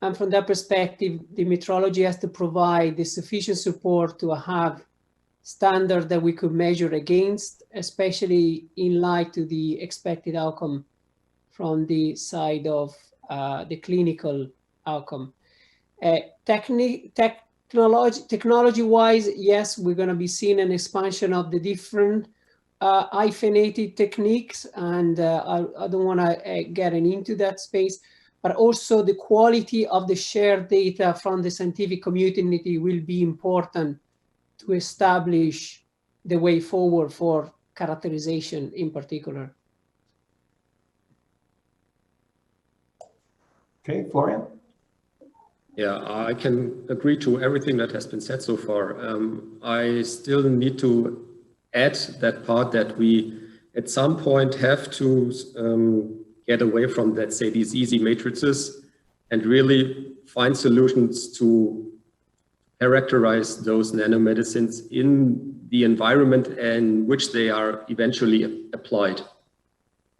And from that perspective, the metrology has to provide the sufficient support to have standard that we could measure against, especially in light to the expected outcome from the side of the clinical outcome. Technology-wise, yes, we're going to be seeing an expansion of the different hyphenated techniques, and I don't want to get into that space, but also the quality of the shared data from the scientific community will be important to establish the way forward for characterization in particular. Okay, Florian? Yeah, I can agree to everything that has been said so far. I still need to add that part that we at some point have to get away from, let's say, these easy matrices and really find solutions to characterize those nanomedicines in the environment in which they are eventually applied.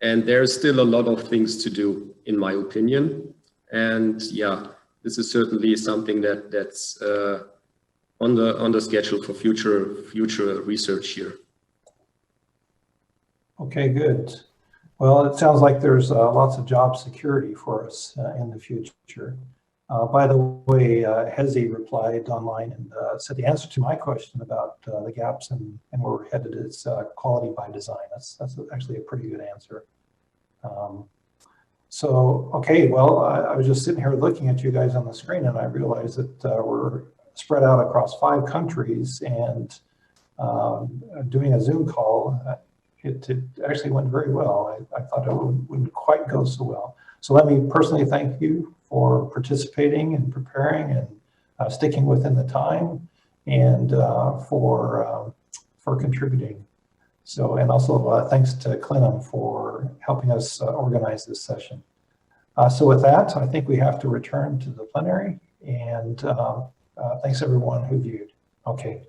And there's still a lot of things to do, in my opinion. And yeah, this is certainly something that's on the schedule for future research here. Okay, good. Well, it sounds like there's lots of job security for us in the future. By the way, Hezi replied online and said the answer to my question about the gaps and where we're headed is quality by design. That's actually a pretty good answer. So, okay, well, I was just sitting here looking at you guys on the screen and I realized that we're spread out across 5 countries and doing a Zoom call, it actually went very well. I thought it wouldn't quite go so well. So let me personally thank you for participating and preparing and sticking within the time and for contributing. So, and also thanks to CLINAM for helping us organize this session. So with that, I think we have to return to the plenary, and thanks everyone who viewed. Okay.